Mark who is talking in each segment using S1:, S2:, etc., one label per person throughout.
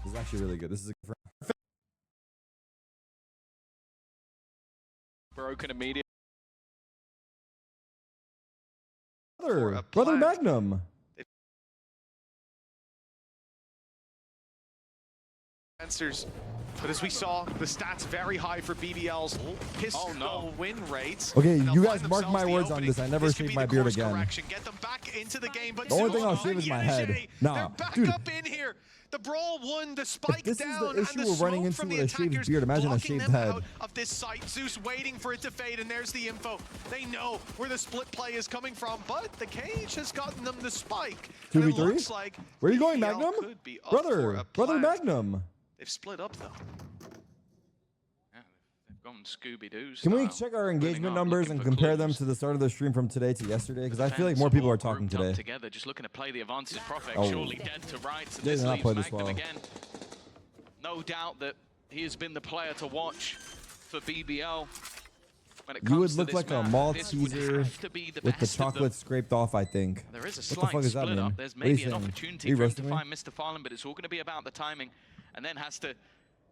S1: This is actually really good. This is a
S2: broken immediately.
S1: Brother Magnum.
S3: Answers, but as we saw, the stats very high for BBL's pistol win rates.
S1: Okay, you guys mark my words on this. I never shave my beard again.
S3: Get them back into the game, but
S1: the only thing I'll shave is my head. Nah,
S3: they're back
S1: dude.
S3: up in here. The brawl won, the spike
S1: If this
S3: down,
S1: is the issue we're running into with a shaved beard, imagine a shaved head.
S3: Out of this site, Zeus waiting for it to fade, and there's the info. They know where the split play is coming from, but the cage has gotten them the spike.
S1: 2v3?
S3: Like
S1: where are you going, Magnum? Brother Magnum.
S3: They've split up though.
S2: Yeah, they've gone Scooby-Doo.
S1: Can we check our engagement numbers and compare them to the start of the stream from today to yesterday? Because I feel like more people are talking today.
S2: Together, just looking to play the advantage. Prophet surely dead to rights.
S1: They did not play this well.
S2: Again. No doubt that he has been the player to watch for BBL. When it comes
S1: you would
S2: to
S1: look
S2: this
S1: like a Malteser with the chocolate scraped off, I think.
S2: There is a
S1: what the fuck is that,
S2: split
S1: man?
S2: up. There's maybe an opportunity for him to find Mr. Fallen, but it's all going to be about the timing. And then has to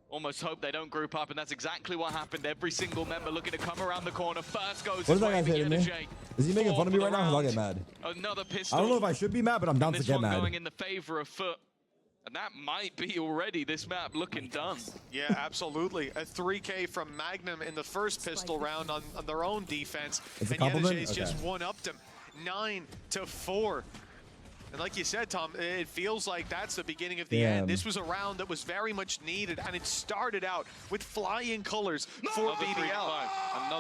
S2: almost hope they don't group up, and that's exactly what happened. Every single member looking to come around the corner. First goes
S1: what is that guy saying to me? Is he making fun of me right now? I'll get mad.
S2: Another pistol.
S1: I don't know if I should be mad, but I'm down to get mad.
S2: Going in the favor of Foot. And that might be already this map looking done.
S3: Yeah, absolutely. A 3K from Magnum in the first pistol round on their own defense.
S1: It's
S3: and Yedajay's just one-upped him 9-4. And like you said, Tom, it feels like that's the beginning of the end. This was a round that was very much needed, and it started out with flying colors for BBL.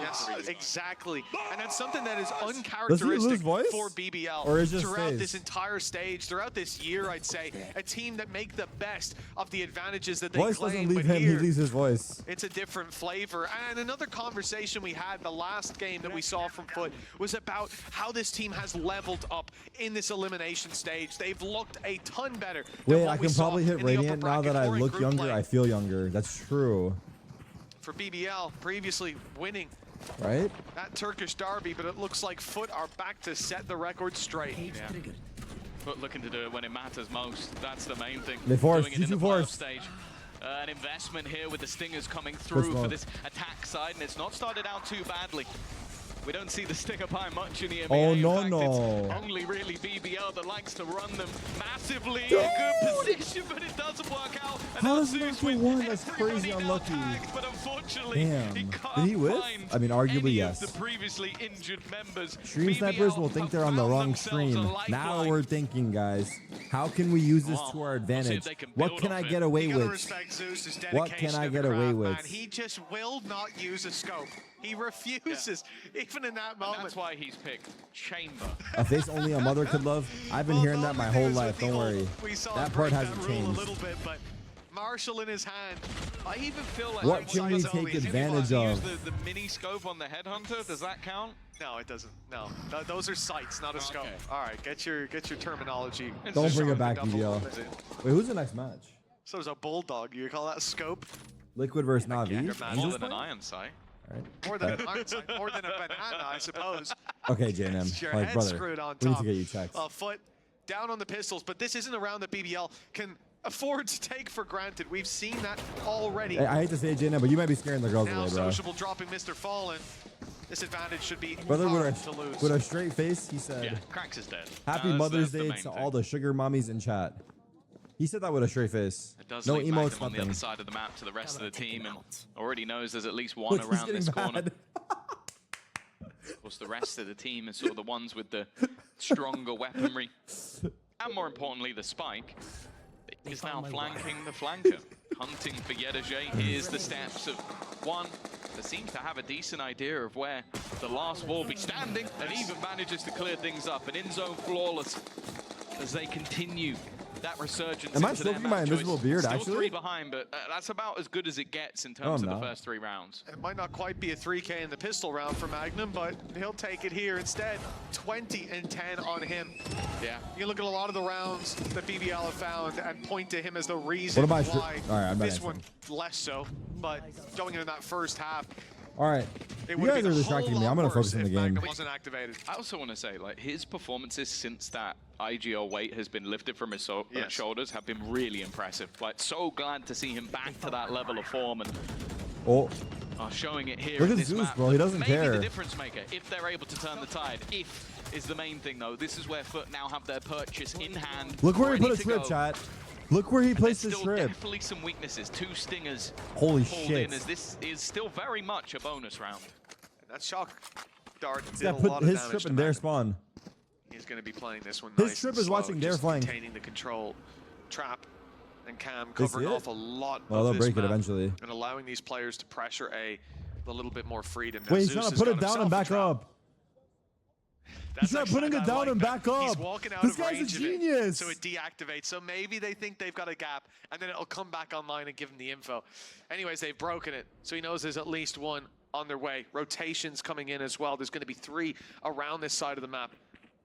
S3: Yes, exactly. And that's something that is uncharacteristic for BBL throughout this entire stage, throughout this year, I'd say. A team that make the best of the advantages that they
S1: Voice
S3: claim,
S1: doesn't leave him, he leaves his voice.
S3: It's a different flavor. And another conversation we had the last game that we saw from Foot was about how this team has leveled up in this elimination stage. They've looked a ton better.
S1: Wait, I can probably hit Radiant now that I look younger. I feel younger. That's true.
S3: For BBL, previously winning
S1: right
S3: that Turkish derby, but it looks like Foot are back to set the record straight.
S2: Yeah. Foot looking to do it when it matters most. That's the main thing.
S1: They force.
S2: Doing it in the playoff stage. An investment here with the Stingers coming through for this attack side, and it's not started out too badly. We don't see the Stinger by much in the NBA.
S1: Oh, no,
S2: in fact,
S1: no.
S2: It's only really BBL that likes to run them massively. Dude. A good position, but it doesn't work out. And
S1: how does he one? That's crazy unlucky.
S2: Tagged, but unfortunately,
S1: damn.
S2: he can't
S1: Did he whiff? I mean, arguably, yes.
S2: The previously injured members.
S1: Stream snipers will think they're on the wrong stream. Now we're thinking, guys, how can we use this to our advantage? What can I get away with? What can I get away with?
S3: He just will not use a scope. He refuses, even in that moment.
S2: And that's why he's picked Chamber.
S1: A face only a mother could love. I've been hearing that my whole life. Don't worry. That part hasn't changed.
S3: A little bit, but Marshall in his hand.
S2: I even feel like
S1: what can we take advantage of?
S2: The mini scope on the headhunter, does that count?
S3: No, it doesn't. No, those are sights, not a scope. All right, get your terminology.
S1: Don't bring it back, BBL. Wait, who's the next match?
S3: So there's a bulldog. You call that a scope?
S1: Liquid versus Navi.
S2: More than an iron sight.
S1: Right.
S3: More than an iron sight, more than a banana, I suppose.
S1: Okay, JNM. Like, brother, we need to get you checked.
S3: Foot down on the pistols, but this isn't a round that BBL can afford to take for granted. We've seen that already.
S1: I hate to say it, JNM, but you might be scaring the girls away, bro.
S3: Sociable dropping Mr. Fallen. This advantage should be
S1: brother
S3: hard to lose.
S1: With a straight face, he said,
S2: yeah, Cracks is dead.
S1: Happy Mother's Day to all the sugar mommies in chat. He said that with a straight face.
S2: It does
S1: no
S2: emotes,
S1: nothing.
S2: On the other side of the map to the rest of the team, and already knows there's at least one around this corner. Of course, the rest of the team is sort of the ones with the stronger weaponry, and more importantly, the spike is now flanking the flanker, hunting for Yedajay. Here's the steps of one that seems to have a decent idea of where the last wall will be standing, and even manages to clear things up. And in zone flawless as they continue that resurgence.
S1: Am I stroking my invisible beard,
S2: Still
S1: actually?
S2: 3 behind, but that's about as good as it gets in terms of the first 3 rounds.
S3: It might not quite be a 3K in the pistol round for Magnum, but he'll take it here instead. 20-10 on him.
S2: Yeah.
S3: You look at a lot of the rounds that BBL have found and point to him as the reason why
S1: all right,
S3: this one less so, but going into that first half.
S1: All right.
S3: It
S1: You guys are distracting me. I'm gonna focus on the game.
S3: It wasn't activated.
S2: I also want to say, like, his performances since that IGL weight has been lifted from his shoulders have been really impressive. Like, so glad to see him back to that level of form and showing it here.
S1: Look
S2: in
S1: at
S2: this
S1: Zeus,
S2: map.
S1: bro. He doesn't
S2: Maybe
S1: care.
S2: the difference maker, if they're able to turn the tide. If is the main thing, though. This is where Foot now have their purchase in hand.
S1: Look where he
S2: ready
S1: put his
S2: to
S1: shrimp,
S2: go.
S1: chat. Look where he placed his
S2: Still
S1: shrimp.
S2: definitely some weaknesses. 2 stingers
S1: Holy
S2: pulled
S1: shit.
S2: in, as this is still very much a bonus round.
S3: That shock dart did
S1: Yeah,
S3: a
S1: put
S3: lot of
S1: his
S3: damage
S1: strip
S3: to
S1: in their
S3: Mac.
S1: spawn.
S3: He's going to be playing this one
S1: His
S3: nice
S1: strip
S3: and
S1: is
S3: slow,
S1: watching their
S3: just
S1: flank.
S3: maintaining the control, trap, and Cam
S1: They
S3: covering
S1: see it?
S3: off a lot
S1: Well,
S3: of
S1: they'll
S3: this
S1: break it
S3: map
S1: eventually.
S3: and allowing these players to pressure a little bit more freedom. Now,
S1: Wait, he's
S3: Zeus
S1: trying to
S3: has
S1: put
S3: got
S1: it down
S3: himself
S1: and
S3: a
S1: back
S3: trap.
S1: up. He's not putting it down and back up.
S3: He's walking out
S1: This
S3: of
S1: guy's a
S3: range of it,
S1: genius.
S3: so it deactivates. So maybe they think they've got a gap, and then it'll come back online and give him the info. Anyways, they've broken it, so he knows there's at least one on their way. Rotations coming in as well. There's going to be 3 around this side of the map.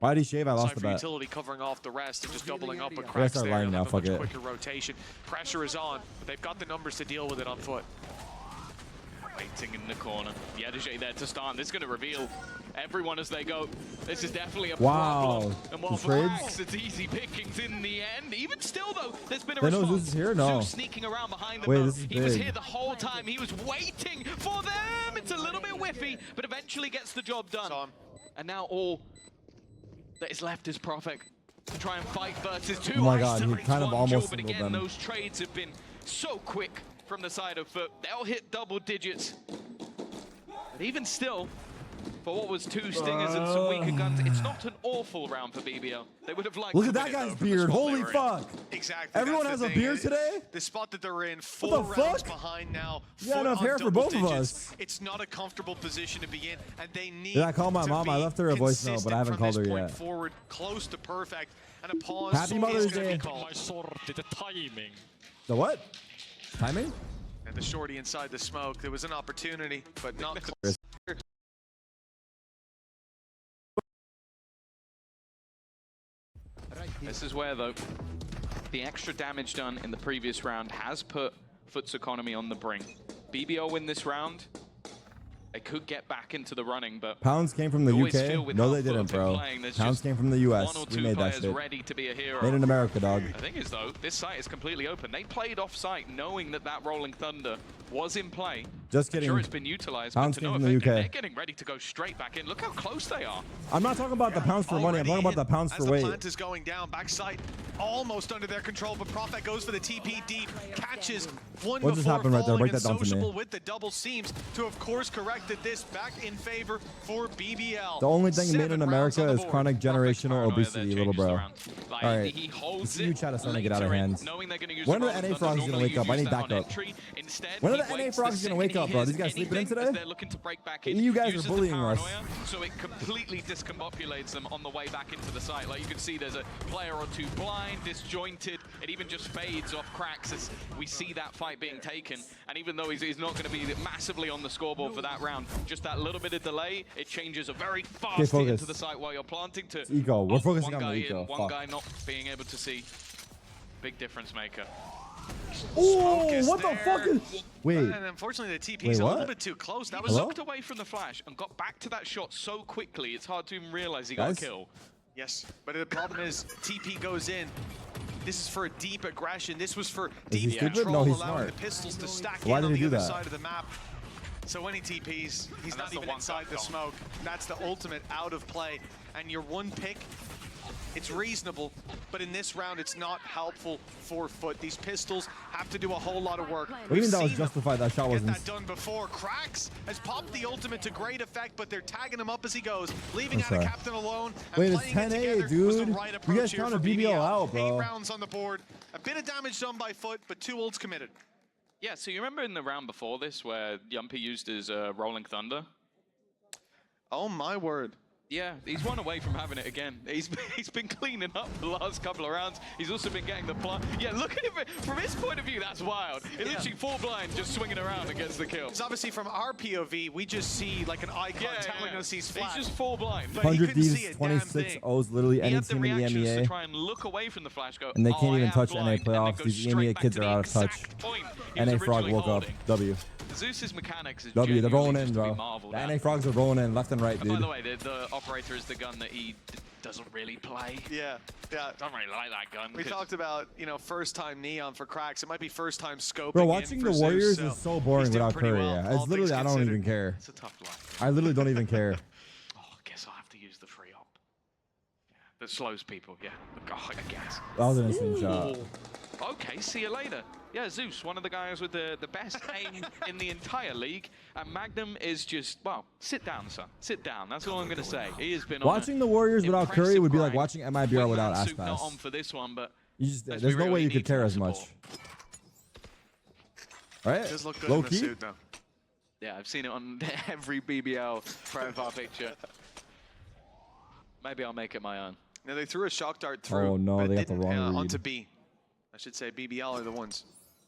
S1: Why did he shave? I lost the
S3: For
S1: bet.
S3: utility covering off the rest and just doubling up with
S1: I gotta
S3: cracks
S1: start
S3: there.
S1: lying
S3: They'll
S1: now,
S3: have a
S1: fuck
S3: much
S1: it.
S3: quicker rotation. Pressure is on, but they've got the numbers to deal with it on Foot.
S2: Waiting in the corner. Yedajay there to start. This is going to reveal everyone as they go. This is definitely a problem. And while
S1: The trades?
S2: Flax, it's easy pickings in the end. Even still, though, there's been a
S1: They know
S2: response.
S1: Zeus is here? No.
S2: Zeus sneaking around behind them.
S1: Wait,
S2: though.
S1: this is
S2: He was
S1: big.
S2: here the whole time. He was waiting for them. It's a little bit whiffy, but eventually gets the job done.
S3: Saw him.
S2: And now all that is left is Prophet to try and fight versus 2.
S1: Oh my God, he
S2: Isolates
S1: kind of
S2: one
S1: almost
S2: But
S1: singled
S2: again,
S1: them.
S2: those trades have been so quick from the side of Foot. They'll hit double digits. But even still, for what was 2 stingers and some weaker guns, it's not an awful round for BBL. They would have liked
S1: Look
S2: to
S1: at that
S2: win it,
S1: guy's
S2: though, from the
S1: beard.
S2: spot they
S1: Holy
S2: were in.
S1: fuck.
S3: Exactly.
S1: Everyone
S3: that's
S1: has
S3: the
S1: a
S3: thing.
S1: beard today?
S3: The spot that they're in,
S1: What the
S3: 4 rounds
S1: fuck?
S3: behind now.
S1: You got
S3: Foot
S1: enough
S3: on
S1: hair for
S3: double
S1: both of
S3: digits.
S1: us.
S3: It's not a comfortable position to be in, and they need
S1: Did I call my
S3: to
S1: mom? I
S3: be
S1: left her a voicemail, but I haven't
S3: consistent
S1: called
S3: from
S1: her
S3: this point
S1: yet.
S3: Forward, close to perfect, and a pause.
S1: Happy
S3: is
S1: Mother's
S3: gonna be
S1: Day.
S3: called.
S4: The timing.
S1: The what? Timing?
S3: And the shorty inside the smoke. There was an opportunity, but not close.
S2: This is where, though, the extra damage done in the previous round has put Foot's economy on the brink. BBL win this round. They could get back into the running, but
S1: Pounds came from the
S2: you always feel
S1: UK?
S2: with
S1: No,
S2: how
S1: they
S2: Foot
S1: didn't,
S2: have been
S1: bro.
S2: playing, there's
S1: Pounds
S2: just
S1: came from the US.
S2: one or
S1: We
S2: 2
S1: made that
S2: players
S1: shit.
S2: ready to be a hero.
S1: Made in America, dog.
S2: The thing is, though, this site is completely open. They played off-site knowing that that Rolling Thunder was in play.
S1: Just
S2: I'm
S1: kidding.
S2: sure it's been utilized,
S1: Pounds
S2: but to
S1: came
S2: no
S1: from the
S2: effect, and
S1: UK.
S2: they're getting ready to go straight back in. Look how close they are.
S1: I'm not talking about the pounds for money. I'm talking about the pounds
S3: as
S1: for
S3: the
S1: weight.
S3: plant is going down, backside almost under their control, but Prophet goes for the TP deep, catches one
S1: What just
S3: before
S1: happened right there?
S3: falling,
S1: Break
S3: and
S1: that down to me.
S3: Sociable with the double seams to, of course, corrected this back in favor for BBL.
S1: The only thing made
S3: 7
S1: in
S3: rounds
S1: America
S3: on the
S1: is
S3: board.
S1: chronic generational
S2: Paranoia
S1: obesity,
S2: there
S1: little
S2: changes the
S1: bro.
S2: round. Like,
S1: All right.
S2: he holds
S1: This is you
S2: it
S1: chat is starting to get out of
S2: later in,
S1: hands.
S2: knowing they're gonna use
S1: When
S2: the
S1: are the
S2: Rolling
S1: NA frogs
S2: Thunder.
S1: gonna wake up? I
S2: Normally
S1: need
S2: use that on
S1: backup.
S2: entry. Instead,
S1: When are
S2: he
S1: the NA
S2: waits
S1: frogs
S2: the
S1: gonna wake
S2: second
S1: up,
S2: he
S1: bro?
S2: hears
S1: These guys sleeping in
S2: anything
S1: today?
S2: as they're looking to break back in,
S1: You guys are
S2: uses the
S1: bullying us.
S2: paranoia, so it completely discombobulates them on the way back into the site. Like you can see, there's a player or 2 blind, disjointed. It even just fades off cracks as we see that fight being taken. And even though he's not going to be massively on the scoreboard for that round, just that little bit of delay, it changes a very fast hit
S1: focus.
S2: into the site while you're planting to
S1: Eco. We're focusing
S2: one
S1: on the
S2: guy
S1: eco.
S2: in, one
S1: Fuck.
S2: guy not being able to see. Big difference maker.
S1: Oh,
S3: is
S1: what the
S3: there.
S1: fuck is... Wait.
S3: And unfortunately, the TP
S1: Wait,
S3: is a
S1: what?
S3: little bit too close. That
S2: He
S3: was
S1: Hello?
S2: looked away from the flash and got back to that shot so quickly, it's hard to even realize he got
S1: Guys?
S2: a kill.
S3: Yes, but the problem is TP goes in. This is for a deep aggression. This was for
S1: Is he
S3: deep
S1: stupid?
S3: control,
S1: No, he's
S3: allowing
S1: smart.
S3: the pistols to stack
S1: Why
S3: in
S1: did
S3: on
S1: he
S3: the
S1: do
S3: other
S1: that?
S3: side of the map. So when he TPs, he's
S2: And
S3: not
S2: that's the
S3: even
S2: one
S3: inside
S2: cut
S3: the
S2: gone.
S3: smoke. That's the ultimate out of play. And your one pick, it's reasonable, but in this round, it's not helpful for Foot. These pistols have to do a whole lot of work.
S1: What do you mean that was justified? That shot
S3: Get
S1: wasn't...
S3: that done before. Cracks has popped the ultimate to great effect, but they're tagging him up as he goes, leaving
S1: I'm
S3: out a
S1: sorry.
S3: captain alone. And
S1: Wait, it's
S3: playing
S1: 10-8,
S3: it together was the
S1: dude.
S3: right
S1: You
S3: approach
S1: guys
S3: here
S1: counted
S3: for
S1: BBL out, bro.
S3: 8 rounds on the board. A bit of damage done by Foot, but 2 ults committed.
S2: Yeah, so you remember in the round before this where Yumpy used his Rolling Thunder?
S3: Oh my word.
S2: Yeah, he's one away from having it again. He's been cleaning up the last couple of rounds. He's also been getting the plant. Yeah, look at him. From his point of view, that's wild. It's literally full blind, just swinging around and gets the kill.
S3: Because obviously from our POV, we just see like an icon telling us he's flat.
S2: He's just full blind.
S3: But he
S1: 100
S3: couldn't see
S1: Thieves,
S3: a damn
S1: 26
S3: thing.
S1: O's, literally
S2: He
S1: any
S2: had the
S1: team in the
S2: reactions to
S1: MEA.
S2: try and look away from the flash, go,
S1: And they
S2: "Oh,
S1: can't
S2: I
S1: even
S2: am
S1: touch
S2: blind,"
S1: NA
S2: and then
S1: playoffs.
S2: go
S1: These
S2: straight
S1: MEA
S2: back
S1: kids
S2: to
S1: are
S2: the
S1: out of touch.
S2: exact point he was
S1: NA Frog
S2: originally
S1: woke up.
S2: holding.
S1: W.
S2: Zeus's mechanics is
S1: W, they're rolling
S2: genuinely
S1: in,
S2: just to be
S1: bro.
S2: marveled
S1: The
S2: at.
S1: NA Frogs are rolling in left and right,
S2: And by
S1: dude.
S2: the way, the operator is the gun that he doesn't really play.
S3: Yeah.
S2: Don't really like that gun.
S3: We talked about, you know, first-time Neon for Cracks. It might be first-time scoping.
S1: Bro, watching the Warriors
S3: Zeus,
S1: is so boring without Curry.
S3: well,
S1: Yeah. It's literally, I don't even care.
S2: It's a tough life.
S1: I literally don't even care.
S2: Oh, I guess I'll have to use the free op. Yeah, that slows people, yeah. Oh, I guess.
S1: That was an instant shot.
S2: Okay, see you later. Yeah, Zeus, one of the guys with the best aim in the entire league. And Magnum is just, well, sit down, son. Sit down. That's all I'm going to say. He has been
S1: Watching the Warriors without Curry would be like watching MIBR without Aspas.
S2: Not on for this one, but
S1: you just, there's no way you could care as much. All right,
S3: does look good
S1: low
S3: in the
S1: key.
S3: suit, though.
S2: yeah, I've seen it on every BBL profile picture. Maybe I'll make it my own.
S3: Now they threw a shock dart through.
S1: Oh no,
S3: but
S1: they got the wrong read.
S3: onto B. I should say BBL are the ones.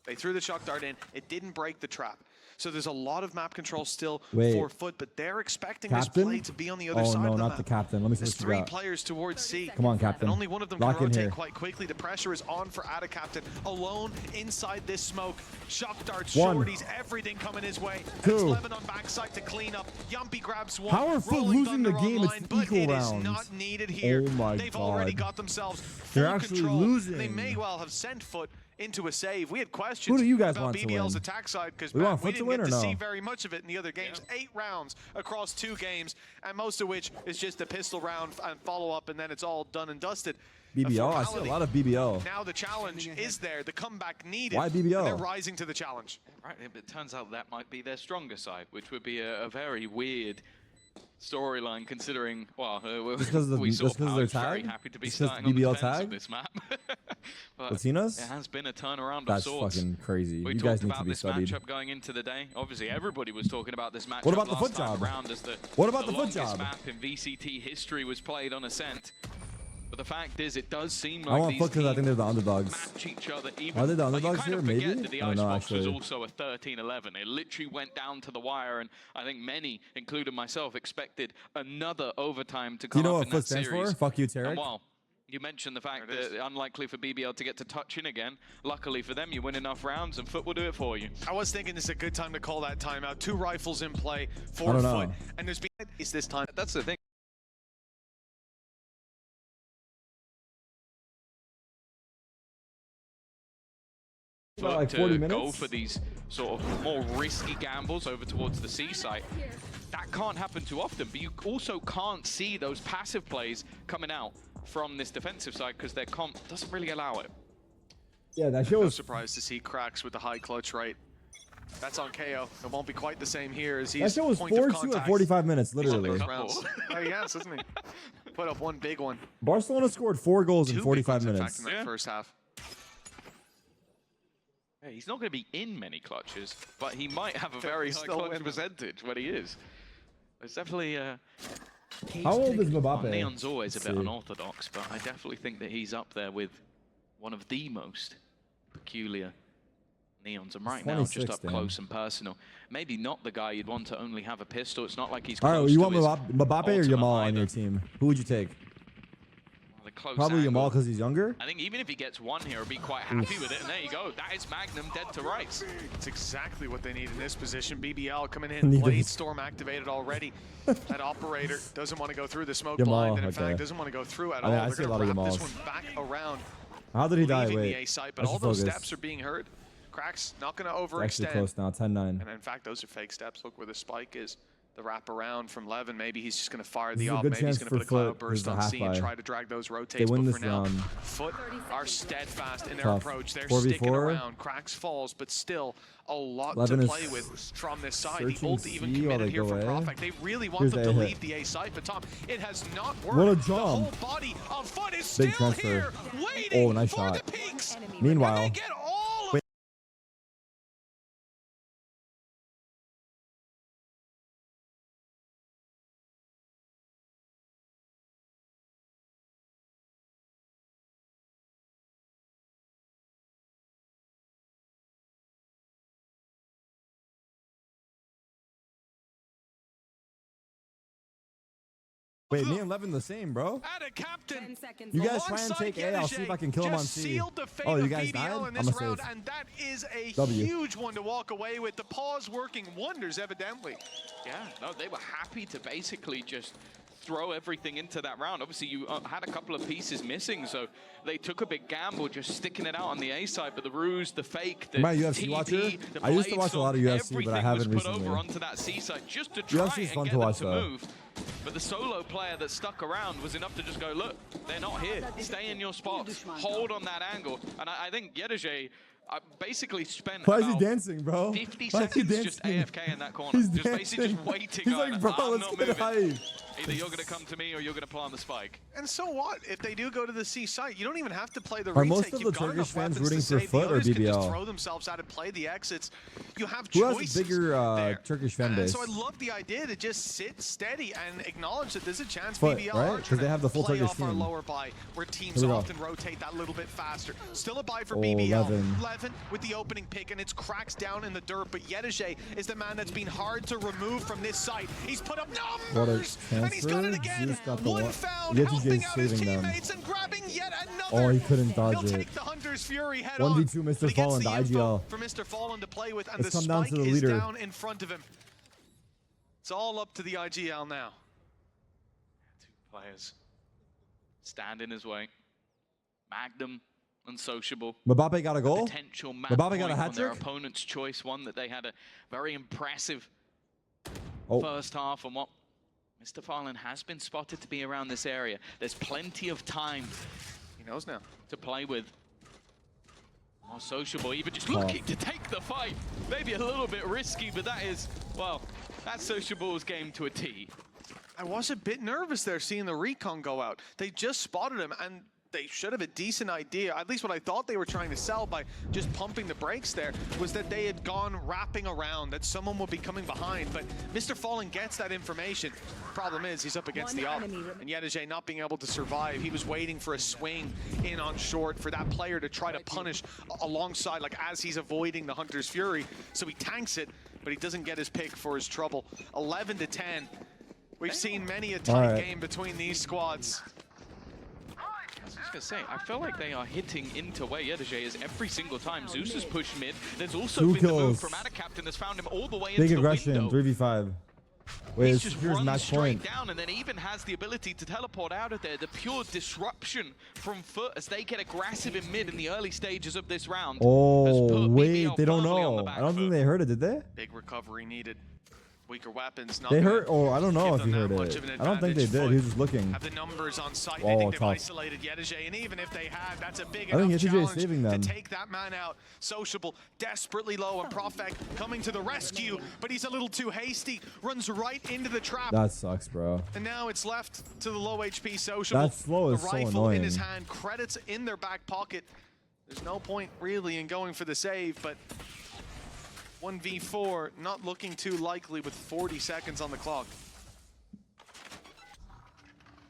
S3: They threw the shock dart in. It didn't break the trap. So there's a lot of map control still 4 foot, but they're expecting this play to be on the other side
S1: no,
S3: of the
S1: not
S3: map.
S1: the captain. Let me see
S3: There's
S1: what you
S3: 3
S1: got.
S3: players towards C.
S1: Come on, captain.
S3: And only one of them
S1: Lock
S3: can
S1: in
S3: rotate
S1: here.
S3: quite quickly. The pressure is on for Ada Captain. Alone inside this smoke. Shock darts,
S1: 1.
S3: shorties, everything coming his way.
S1: 2.
S3: It's Levin on backside to clean up. Yumpy grabs 1.
S1: How are Foot
S3: Rolling
S1: losing the
S3: Thunder
S1: game? It's
S3: online, but
S1: equal
S3: it
S1: rounds.
S3: is not needed here.
S1: Oh my
S3: They've already
S1: God.
S3: got themselves full
S1: They're actually
S3: control.
S1: losing.
S3: They may well have sent Foot into a save. We had questions
S1: Who do you guys
S3: about
S1: want to
S3: BBL's
S1: win?
S3: attack side because
S1: We want
S3: we
S1: Foot to
S3: didn't
S1: win
S3: get
S1: or
S3: to
S1: no?
S3: see very much of it in the other games. 8 rounds across 2 games, and most of which is just a pistol round and follow-up, and then it's all done and dusted.
S1: BBL? I see a lot of BBL.
S3: Now the challenge is there, the comeback needed.
S1: Why BBL?
S3: And they're rising to the challenge.
S2: Right, but it turns out that might be their stronger side, which would be a very weird storyline considering, well, we saw
S1: they're
S2: very
S1: tagged?
S2: happy to be
S1: Just 'cause
S2: starting on the
S1: BBL
S2: defense of
S1: tagged?
S2: this map. But
S1: Latinas?
S2: it has been a turnaround
S1: That's
S2: of sorts.
S1: fucking crazy.
S2: We
S1: You
S2: talked
S1: guys need
S2: about
S1: to be
S2: this
S1: studied.
S2: matchup going into the day. Obviously, everybody was talking about this matchup.
S1: What about the
S2: last
S1: foot
S2: time
S1: job?
S2: around as the
S1: What about the foot
S2: longest
S1: job?
S2: map in VCT history was played on Ascent. But the fact is, it does seem
S1: I
S2: like
S1: want
S2: these
S1: Foot because I think they're the
S2: teams
S1: underdogs.
S2: match each other even.
S1: Are they the
S2: Like, you
S1: underdogs
S2: kind of
S1: here?
S2: forget
S1: Maybe?
S2: that the
S1: I don't know,
S2: Icebox was
S1: actually.
S2: also a 13-11. It literally went down to the wire, and I think many, including myself, expected another overtime to
S1: Do
S2: come
S1: you know
S2: up
S1: what
S2: in
S1: Foot
S2: that
S1: stands
S2: series.
S1: for? Fuck you,
S2: And
S1: Tarek.
S2: while you mentioned the fact that unlikely for BBL to get to touch in again, luckily for them, you win enough rounds, and Foot will do it for you.
S3: I was thinking this is a good time to call that timeout. 2 rifles in play,
S1: I
S3: 4
S1: don't
S3: Foot.
S1: know.
S3: And there's been is this time.
S2: That's the thing.
S1: About like
S2: to
S1: 40
S2: go
S1: minutes?
S2: for these sort of more risky gambles over towards the C site. That can't happen too often, but you also can't see those passive plays coming out from this defensive side because their comp doesn't really allow it.
S1: Yeah, that
S3: No
S1: shows.
S3: surprise to see Cracks with the high clutch rate. That's on KO. It won't be quite the same here as he's
S1: That show was
S3: point of
S1: 4-2
S3: contact.
S1: at 45 minutes, literally.
S3: Those rounds. Oh, yes, isn't he? Put up one big one.
S1: Barcelona scored 4 goals in
S3: 2 big
S1: 45
S3: ones, in
S1: minutes.
S3: fact, in that first half.
S2: Yeah, he's not going to be in many clutches, but he might have a very high
S3: Still
S2: clutch
S3: win.
S2: percentage when he is. It's definitely
S1: How old is
S2: well,
S1: Mbappe?
S2: Neon's always a
S1: Let's
S2: bit
S1: see.
S2: unorthodox, but I definitely think that he's up there with one of the most peculiar Neons. And right now, just
S1: 26,
S2: up
S1: damn.
S2: close and personal. Maybe not the guy you'd want to only have a pistol. It's not like he's
S1: All
S2: close
S1: right, you
S2: to
S1: want
S2: his
S1: Mbappe or
S2: ultimate
S1: Yamal on
S2: either.
S1: your team? Who would you take?
S2: The close
S1: Probably
S2: angle.
S1: Yamal because he's younger.
S2: I think even if he gets one here, he'll be quite happy with it. And there you go. That is Magnum dead to rights.
S3: It's exactly what they need in this position. BBL coming
S1: Need
S3: in,
S1: to-
S3: Blade Storm activated already. That operator doesn't want to go through the smoke
S1: Yamal,
S3: blind, and in
S1: okay.
S3: fact doesn't want to go through at
S1: I mean,
S3: all.
S1: I
S3: They're
S1: see a
S3: going
S1: lot
S3: to
S1: of
S3: wrap this
S1: Yamals.
S3: one back around,
S1: How did he die?
S3: leaving
S1: Wait.
S3: the A site, but
S1: I
S3: all
S1: should
S3: those
S1: focus.
S3: steps are being heard. Cracks not going to
S1: It's actually
S3: overextend.
S1: close now, 10-9.
S3: And in fact, those are fake steps. Look where the spike is. The wrap around from Levin. Maybe he's just going to fire
S1: This
S3: the
S1: is a
S3: op.
S1: good
S3: Maybe he's
S1: chance
S3: going to
S1: for
S3: put a cloud
S1: Foot.
S3: burst
S1: This is a
S3: on
S1: half
S3: C and
S1: buy.
S3: try to drag those rotates.
S1: They win
S3: but
S1: this
S3: for now,
S1: round.
S3: Foot are steadfast in their
S1: Tough.
S3: approach. They're
S1: 4v4.
S3: sticking around. Cracks falls, but still a lot
S1: Levin
S3: to
S1: is
S3: play with from this side. The
S1: searching
S3: ult even
S1: C while
S3: committed
S1: they
S3: here
S1: go
S3: for
S1: A.
S3: Prospect. They really want
S1: Here's
S3: them
S1: the
S3: to
S1: hit.
S3: leave the A site, but Tom, it has not worked.
S1: What a
S3: The whole
S1: jump.
S3: body of Foot is
S1: Big
S3: still
S1: transfer.
S3: here, waiting
S1: Oh, nice
S3: for
S1: shot.
S3: the peaks.
S1: Meanwhile,
S3: And they get all of
S1: Wait, me and Levin the same, bro.
S3: Captain.
S1: You guys try and take A. I'll see if I can kill him on C. Oh, you guys died? I'm gonna save.
S3: And that is a
S1: W.
S3: huge one to walk away with. The pause working wonders, evidently.
S2: Yeah, no, they were happy to basically just throw everything into that round. Obviously, you had a couple of pieces missing, so they took a big gamble just sticking it out on the A side. But the ruse, the fake, the
S1: UFC
S2: TP,
S1: watcher?
S2: the
S1: I used to watch a lot of UFC,
S2: everything
S1: but I haven't
S2: was put
S1: recently.
S2: over onto that C side just to try
S1: UFC is
S2: and
S1: fun
S2: get
S1: to
S2: them
S1: watch,
S2: to
S1: though.
S2: move. But the solo player that stuck around was enough to just go, look, they're not here. Stay in your spots. Hold on that angle. And I think Yedege basically spent
S1: Why is he
S2: about
S1: dancing, bro?
S2: 50
S1: Why is he
S2: seconds just
S1: dancing?
S2: AFK in that corner.
S1: He's
S2: Just
S1: dancing.
S2: basically just waiting.
S1: He's
S2: going,
S1: like, bro,
S2: I'm
S1: let's
S2: not
S1: get
S2: moving.
S1: hype.
S2: Either you're going to come to me or you're going to plant the spike.
S3: And so what? If they do go to the C site, you don't even have to play the
S1: Are
S3: retake.
S1: most of
S3: You've
S1: the
S3: got
S1: Turkish
S3: enough
S1: fans
S3: weapons
S1: rooting
S3: to
S1: for
S3: save.
S1: Foot
S3: The
S1: or
S3: others can just
S1: BBL?
S3: throw themselves out and play the exits. You have
S1: Who
S3: choices
S1: has a bigger
S3: there.
S1: Turkish fan
S3: And
S1: base?
S3: so I love the idea to just sit steady and acknowledge that there's a chance
S1: Foot,
S3: BBL
S1: right?
S3: are
S1: 'Cause
S3: trying
S1: they have the full
S3: play
S1: Turkish
S3: off our
S1: team.
S3: lower buy, where teams
S1: Here we go.
S3: often rotate that little bit faster. Still a buy for
S1: Oh,
S3: BBL.
S1: Levin.
S3: Levin with the opening pick, and it's cracks down in the dirt. But Yedege is the man that's been hard to remove from this site. He's put up numbers, and he's got it
S1: transfer.
S3: again.
S1: Zeus got the
S3: One
S1: one.
S3: found,
S1: Yedege
S3: helping
S1: is
S3: out his
S1: saving them.
S3: teammates and grabbing yet another.
S1: Oh, he couldn't dodge
S3: He'll
S1: it.
S3: take the Hunter's Fury head
S1: 1v2
S3: on.
S1: Mr.
S3: But he gets
S1: Fallen,
S3: the
S1: the
S3: info
S1: IGL.
S3: for Mr. Fallen to play with, and
S1: Let's
S3: the
S1: come down
S3: spike
S1: to the
S3: is
S1: leader.
S3: down in front of him. It's all up to the IGL now.
S2: Two players stand in his way. Magnum unsociable.
S1: Mbappe got a goal?
S2: Potential match
S1: Mbappe
S2: point
S1: got a hat
S2: on their
S1: trick?
S2: opponent's choice. One that they had a very impressive
S1: Oh,
S2: first half, and what Mr. Fallen has been spotted to be around this area. There's plenty of time
S3: He knows now.
S2: to play with. More sociable, even just looking to take the fight. Maybe a little bit risky, but that is, well, that's sociable's game to a T.
S3: I was a bit nervous there seeing the recon go out. They just spotted him, and they should have a decent idea. At least what I thought they were trying to sell by just pumping the brakes there was that they had gone wrapping around, that someone would be coming behind. But Mr. Fallen gets that information. Problem is, he's up against the op, and Yedege not being able to survive. He was waiting for a swing in on short for that player to try to punish alongside, like as he's avoiding the Hunter's Fury. So he tanks it, but he doesn't get his pick for his trouble. 11 to 10. We've seen many a tight game between these squads.
S2: I was just gonna say, I feel like they are hitting into where Yedege is every single time. Zeus has pushed mid. There's also
S1: Two
S2: been the move
S1: kills.
S2: from Captain that's found him all the way
S1: big
S2: into
S1: aggression,
S2: the window.
S1: 3v5. Wait,
S2: He's just
S1: here's
S2: run
S1: match
S2: straight
S1: point.
S2: down, and then even has the ability to teleport out of there. The pure disruption from Foot as they get aggressive in mid in the early stages of this round.
S1: Oh, wait, they don't know. I don't think they heard it, did they?
S3: Big recovery needed. Weaker weapons. Not
S1: They
S3: gonna
S1: heard, oh, I don't know if
S3: give
S1: you
S3: them
S1: heard
S3: that much
S1: it.
S3: of an
S1: I don't think they
S3: advantage.
S1: did.
S3: Foot
S1: He was just looking.
S3: have the numbers on site.
S1: Oh,
S3: I think they've
S1: tough.
S3: isolated Yedege, and even if they had, that's a big
S1: I think
S3: enough
S1: Yedege is
S3: challenge
S1: saving
S3: to
S1: them.
S3: take that man out. Sociable, desperately low, and Profek coming to the rescue, but he's a little too hasty. Runs right into the trap.
S1: That sucks, bro.
S3: And now it's left to the low HP Sociable.
S1: That slow is
S3: the
S1: so
S3: rifle in his
S1: annoying.
S3: hand, credits in their back pocket. There's no point really in going for the save, but 1v4 not looking too likely with 40 seconds on the clock.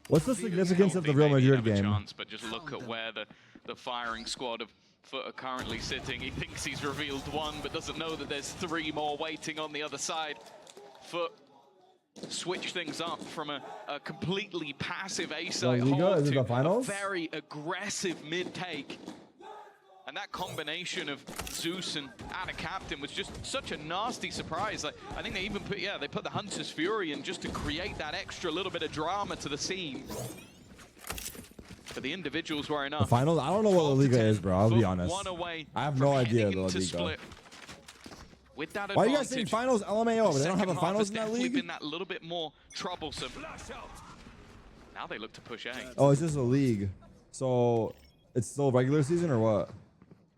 S1: What's the significance of the Real Madrid game?
S2: Chance, but just look at where the firing squad of Foot are currently sitting. He thinks he's revealed one, but doesn't know that there's 3 more waiting on the other side. Foot switch things up from a completely passive A-side
S1: Liga?
S2: hold
S1: Is it
S2: to
S1: the finals?
S2: a very aggressive mid-take. And that combination of Zeus and Captain was just such a nasty surprise. Like, I think they even put, they put the Hunter's Fury in just to create that extra little bit of drama to the scene. But the individuals were enough.
S1: The finals? I don't know what La Liga is, bro. I'll be honest.
S2: One away
S1: I have
S2: from
S1: no idea
S2: heading
S1: the La
S2: into
S1: Liga.
S2: split. With that
S1: Why are you guys saying
S2: advantage,
S1: finals LMAO, but they don't have
S2: second
S1: a
S2: half
S1: finals
S2: has
S1: in that
S2: definitely
S1: league?
S2: been that little bit more troublesome. Now they look to push A.
S1: Oh, it's just a league. So it's still regular season or what?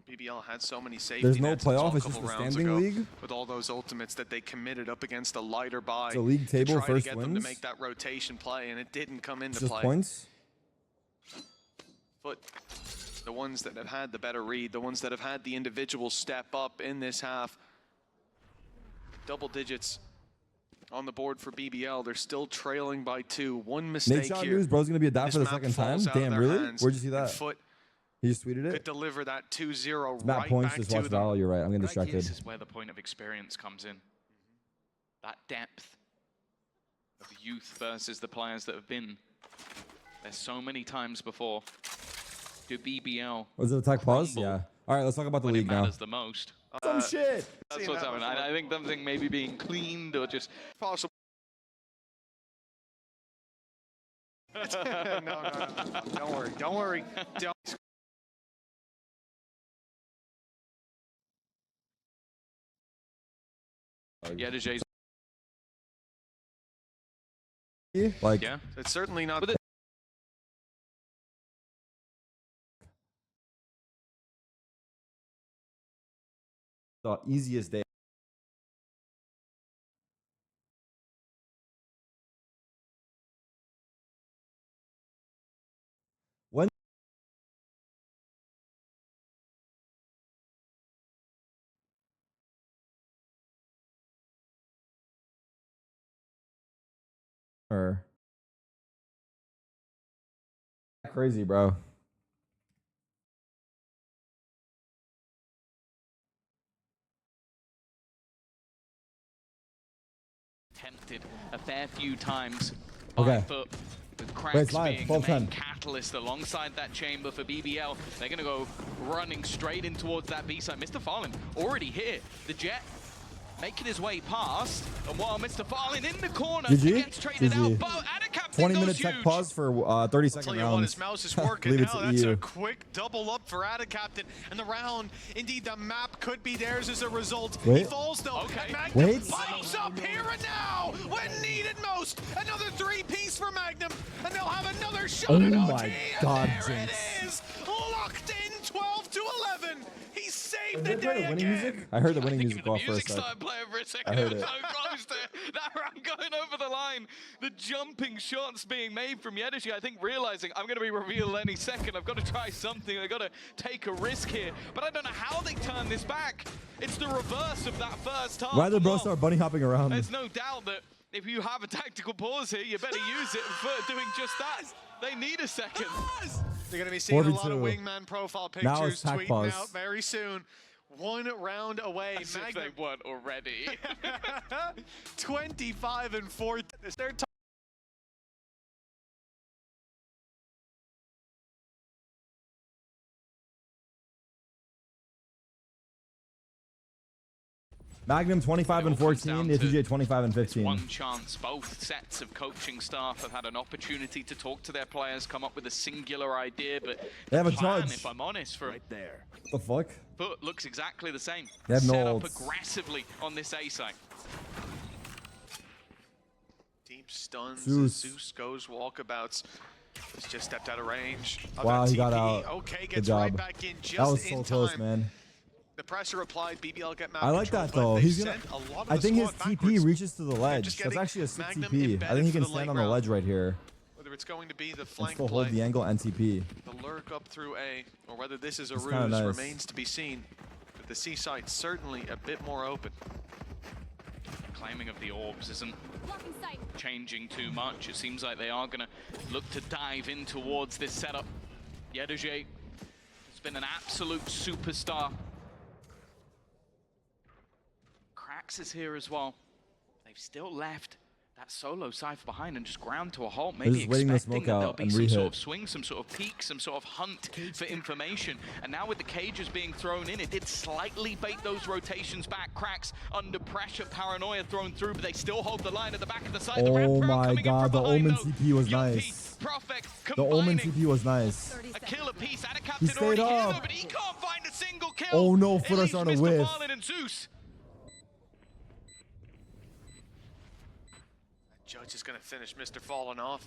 S3: BBL had so many safety
S1: There's no
S3: nets until
S1: playoff,
S3: a
S1: it's just
S3: couple
S1: a
S3: rounds
S1: standing
S3: ago
S1: league?
S3: with all those ultimates that they committed up against a lighter buy.
S1: It's a league table,
S3: to try
S1: first
S3: to get them to
S1: wins?
S3: make that rotation play, and it didn't come into
S1: It's just
S3: play.
S1: points?
S3: But the ones that have had the better read, the ones that have had the individual step up in this half, double digits on the board for BBL. They're still trailing by 2. One mistake
S1: Nate Shot
S3: here.
S1: news, bro's gonna be a dad
S3: This
S1: for the
S3: map
S1: second time?
S3: falls out of
S1: Damn,
S3: their
S1: really?
S3: hands,
S1: Where'd you see
S3: and
S1: that?
S3: Foot
S1: He just tweeted
S3: could
S1: it?
S3: deliver that 2-0
S1: Matt
S3: right
S1: points
S3: back
S1: just
S3: to
S1: watch
S3: them.
S1: Val, you're right. I'm getting distracted.
S2: This is where the point of experience comes in. That depth of youth versus the players that have been there so many times before. Do BBL
S1: Was it attack pause?
S2: crumble
S1: Yeah. All right, let's talk about the
S2: when it
S1: league now.
S2: matters the most?
S1: Some shit.
S2: That's what's happening. I think something maybe being cleaned or just
S3: Possible. No. Don't worry. Don't worry. Don't.
S2: Yedajay's
S1: Like,
S2: yeah.
S3: It's certainly not.
S2: But
S1: the easiest day. When crazy, bro.
S2: Tempted a fair few times
S1: Okay.
S2: by Foot, with
S1: Wait,
S2: Cracks
S1: it's live.
S2: being
S1: Full
S2: the main
S1: 10.
S2: catalyst alongside that chamber for BBL. They're going to go running straight in towards that B side. Mr. Fallen already here. The Jet making his way past, and while Mr. Fallen in the corner,
S1: GG?
S2: he gets traded
S1: GG.
S2: out. But Adacaptain
S1: 20-minute
S2: goes
S1: tech
S2: huge.
S1: pause for 30-second
S3: Tell you what, his
S1: rounds.
S3: mouse is working
S1: Leave it
S3: now.
S1: to
S3: That's
S1: EU.
S3: a quick double up for Adacaptain. And the round, indeed, the map could be theirs as a result. He
S1: Wait.
S3: falls though.
S2: Okay.
S3: And Magnum
S1: Wait.
S3: pops up here and now when needed most. Another 3-piece for Magnum. And they'll have another shot
S1: Oh
S3: at
S1: my
S3: OT.
S1: God,
S3: And there
S1: Jinx.
S3: it is. Locked in 12-11. He saved the
S1: Did you hear
S3: day
S1: the winning
S3: again.
S1: music? I heard the
S2: I
S1: winning
S2: think
S1: music
S2: even
S1: off
S2: the
S1: for a
S2: music
S1: sec.
S2: started playing for a second.
S1: I heard
S2: It was
S1: it.
S2: so close to that round going over the line. The jumping shots being made from Yedashi, I think realizing I'm going to be revealed any second. I've got to try something. I've got to take a risk here. But I don't know how they turn this back. It's the reverse of that first half.
S1: Why did bro
S2: Well,
S1: start bunny hopping around?
S2: there's no doubt that if you have a tactical pause here, you better use it for doing just that. They need a second.
S3: They're going to be seeing a lot of
S1: 4v2.
S3: wingman profile
S1: Now it's
S3: pictures
S1: pack
S3: tweeting
S1: pause.
S3: out very soon. 1 round away.
S2: As if
S3: Magnum
S2: they weren't already.
S3: 25-4. It's their time.
S1: Magnum 25 and
S2: It all comes
S1: 14,
S2: down to
S1: FUJ 25 and 15.
S2: One chance. Both sets of coaching staff have had an opportunity to talk to their players, come up with a singular idea, but
S1: They have
S2: the
S1: a
S2: plan,
S1: judge.
S2: if I'm honest, from
S1: What the fuck?
S2: Foot looks exactly the same.
S1: They have no
S2: Set up
S1: ults.
S2: aggressively on this A site.
S3: Deep stuns.
S1: Zeus.
S3: Zeus goes walkabouts. He's just stepped out of range. Of
S1: Wow,
S3: that
S1: he got
S3: TP.
S1: out.
S3: Okay,
S1: Good
S3: gets
S1: job.
S3: right back in just
S1: That was
S3: in
S1: so close,
S3: time.
S1: man.
S3: The pressure applied. BBL get map
S1: I like
S3: control,
S1: that
S3: but
S1: though.
S3: they
S1: He's gonna.
S3: sent a lot of
S1: I
S3: the
S1: think his
S3: squad
S1: TP
S3: backwards.
S1: reaches to the ledge.
S3: just
S1: That's
S3: getting
S1: actually a sick
S3: Magnum
S1: TP. I
S3: embedded
S1: think he
S3: for
S1: can
S3: the
S1: stand
S3: late
S1: on the
S3: round.
S1: ledge right here
S3: Whether it's going to be the
S1: and
S3: flank
S1: still
S3: play,
S1: hold the angle and TP.
S3: the lurk up through A, or whether this is a
S1: It's
S3: ruse
S1: kinda nice.
S3: remains to be seen. But the C site certainly a bit more open.
S2: Claiming of the orbs isn't changing too much. It seems like they are going to look to dive in towards this setup. Yedajay has been an absolute superstar. Cracks is here as well. They've still left that solo Cypher behind and just ground to a halt, maybe
S1: just waiting to
S2: expecting
S1: smoke
S2: that there'll
S1: out
S2: be
S1: and
S2: some sort
S1: re-hit.
S2: of swing, some sort of peek, some sort of hunt for information. And now with the cages being thrown in, it did slightly bait those rotations back. Cracks under pressure, paranoia thrown through, but they still hold the line at the back of the site. The
S1: Oh
S2: Red Pearl
S1: my
S2: coming in
S1: God,
S2: from
S1: the
S2: behind,
S1: Omen
S2: though.
S1: TP was
S2: Yuppie,
S1: nice.
S2: Prophet
S1: The Omen
S2: combining
S1: TP was nice.
S2: a killer piece.
S1: He
S2: Adacaptain
S1: stayed
S2: already here,
S1: up.
S2: though, but he can't find a single kill.
S1: Oh no,
S2: It
S1: Foot are
S2: leaves
S1: starting to
S2: Mr.
S1: whiff.
S2: Fallen and Zeus.
S3: Judge is going to finish Mr. Fallen off.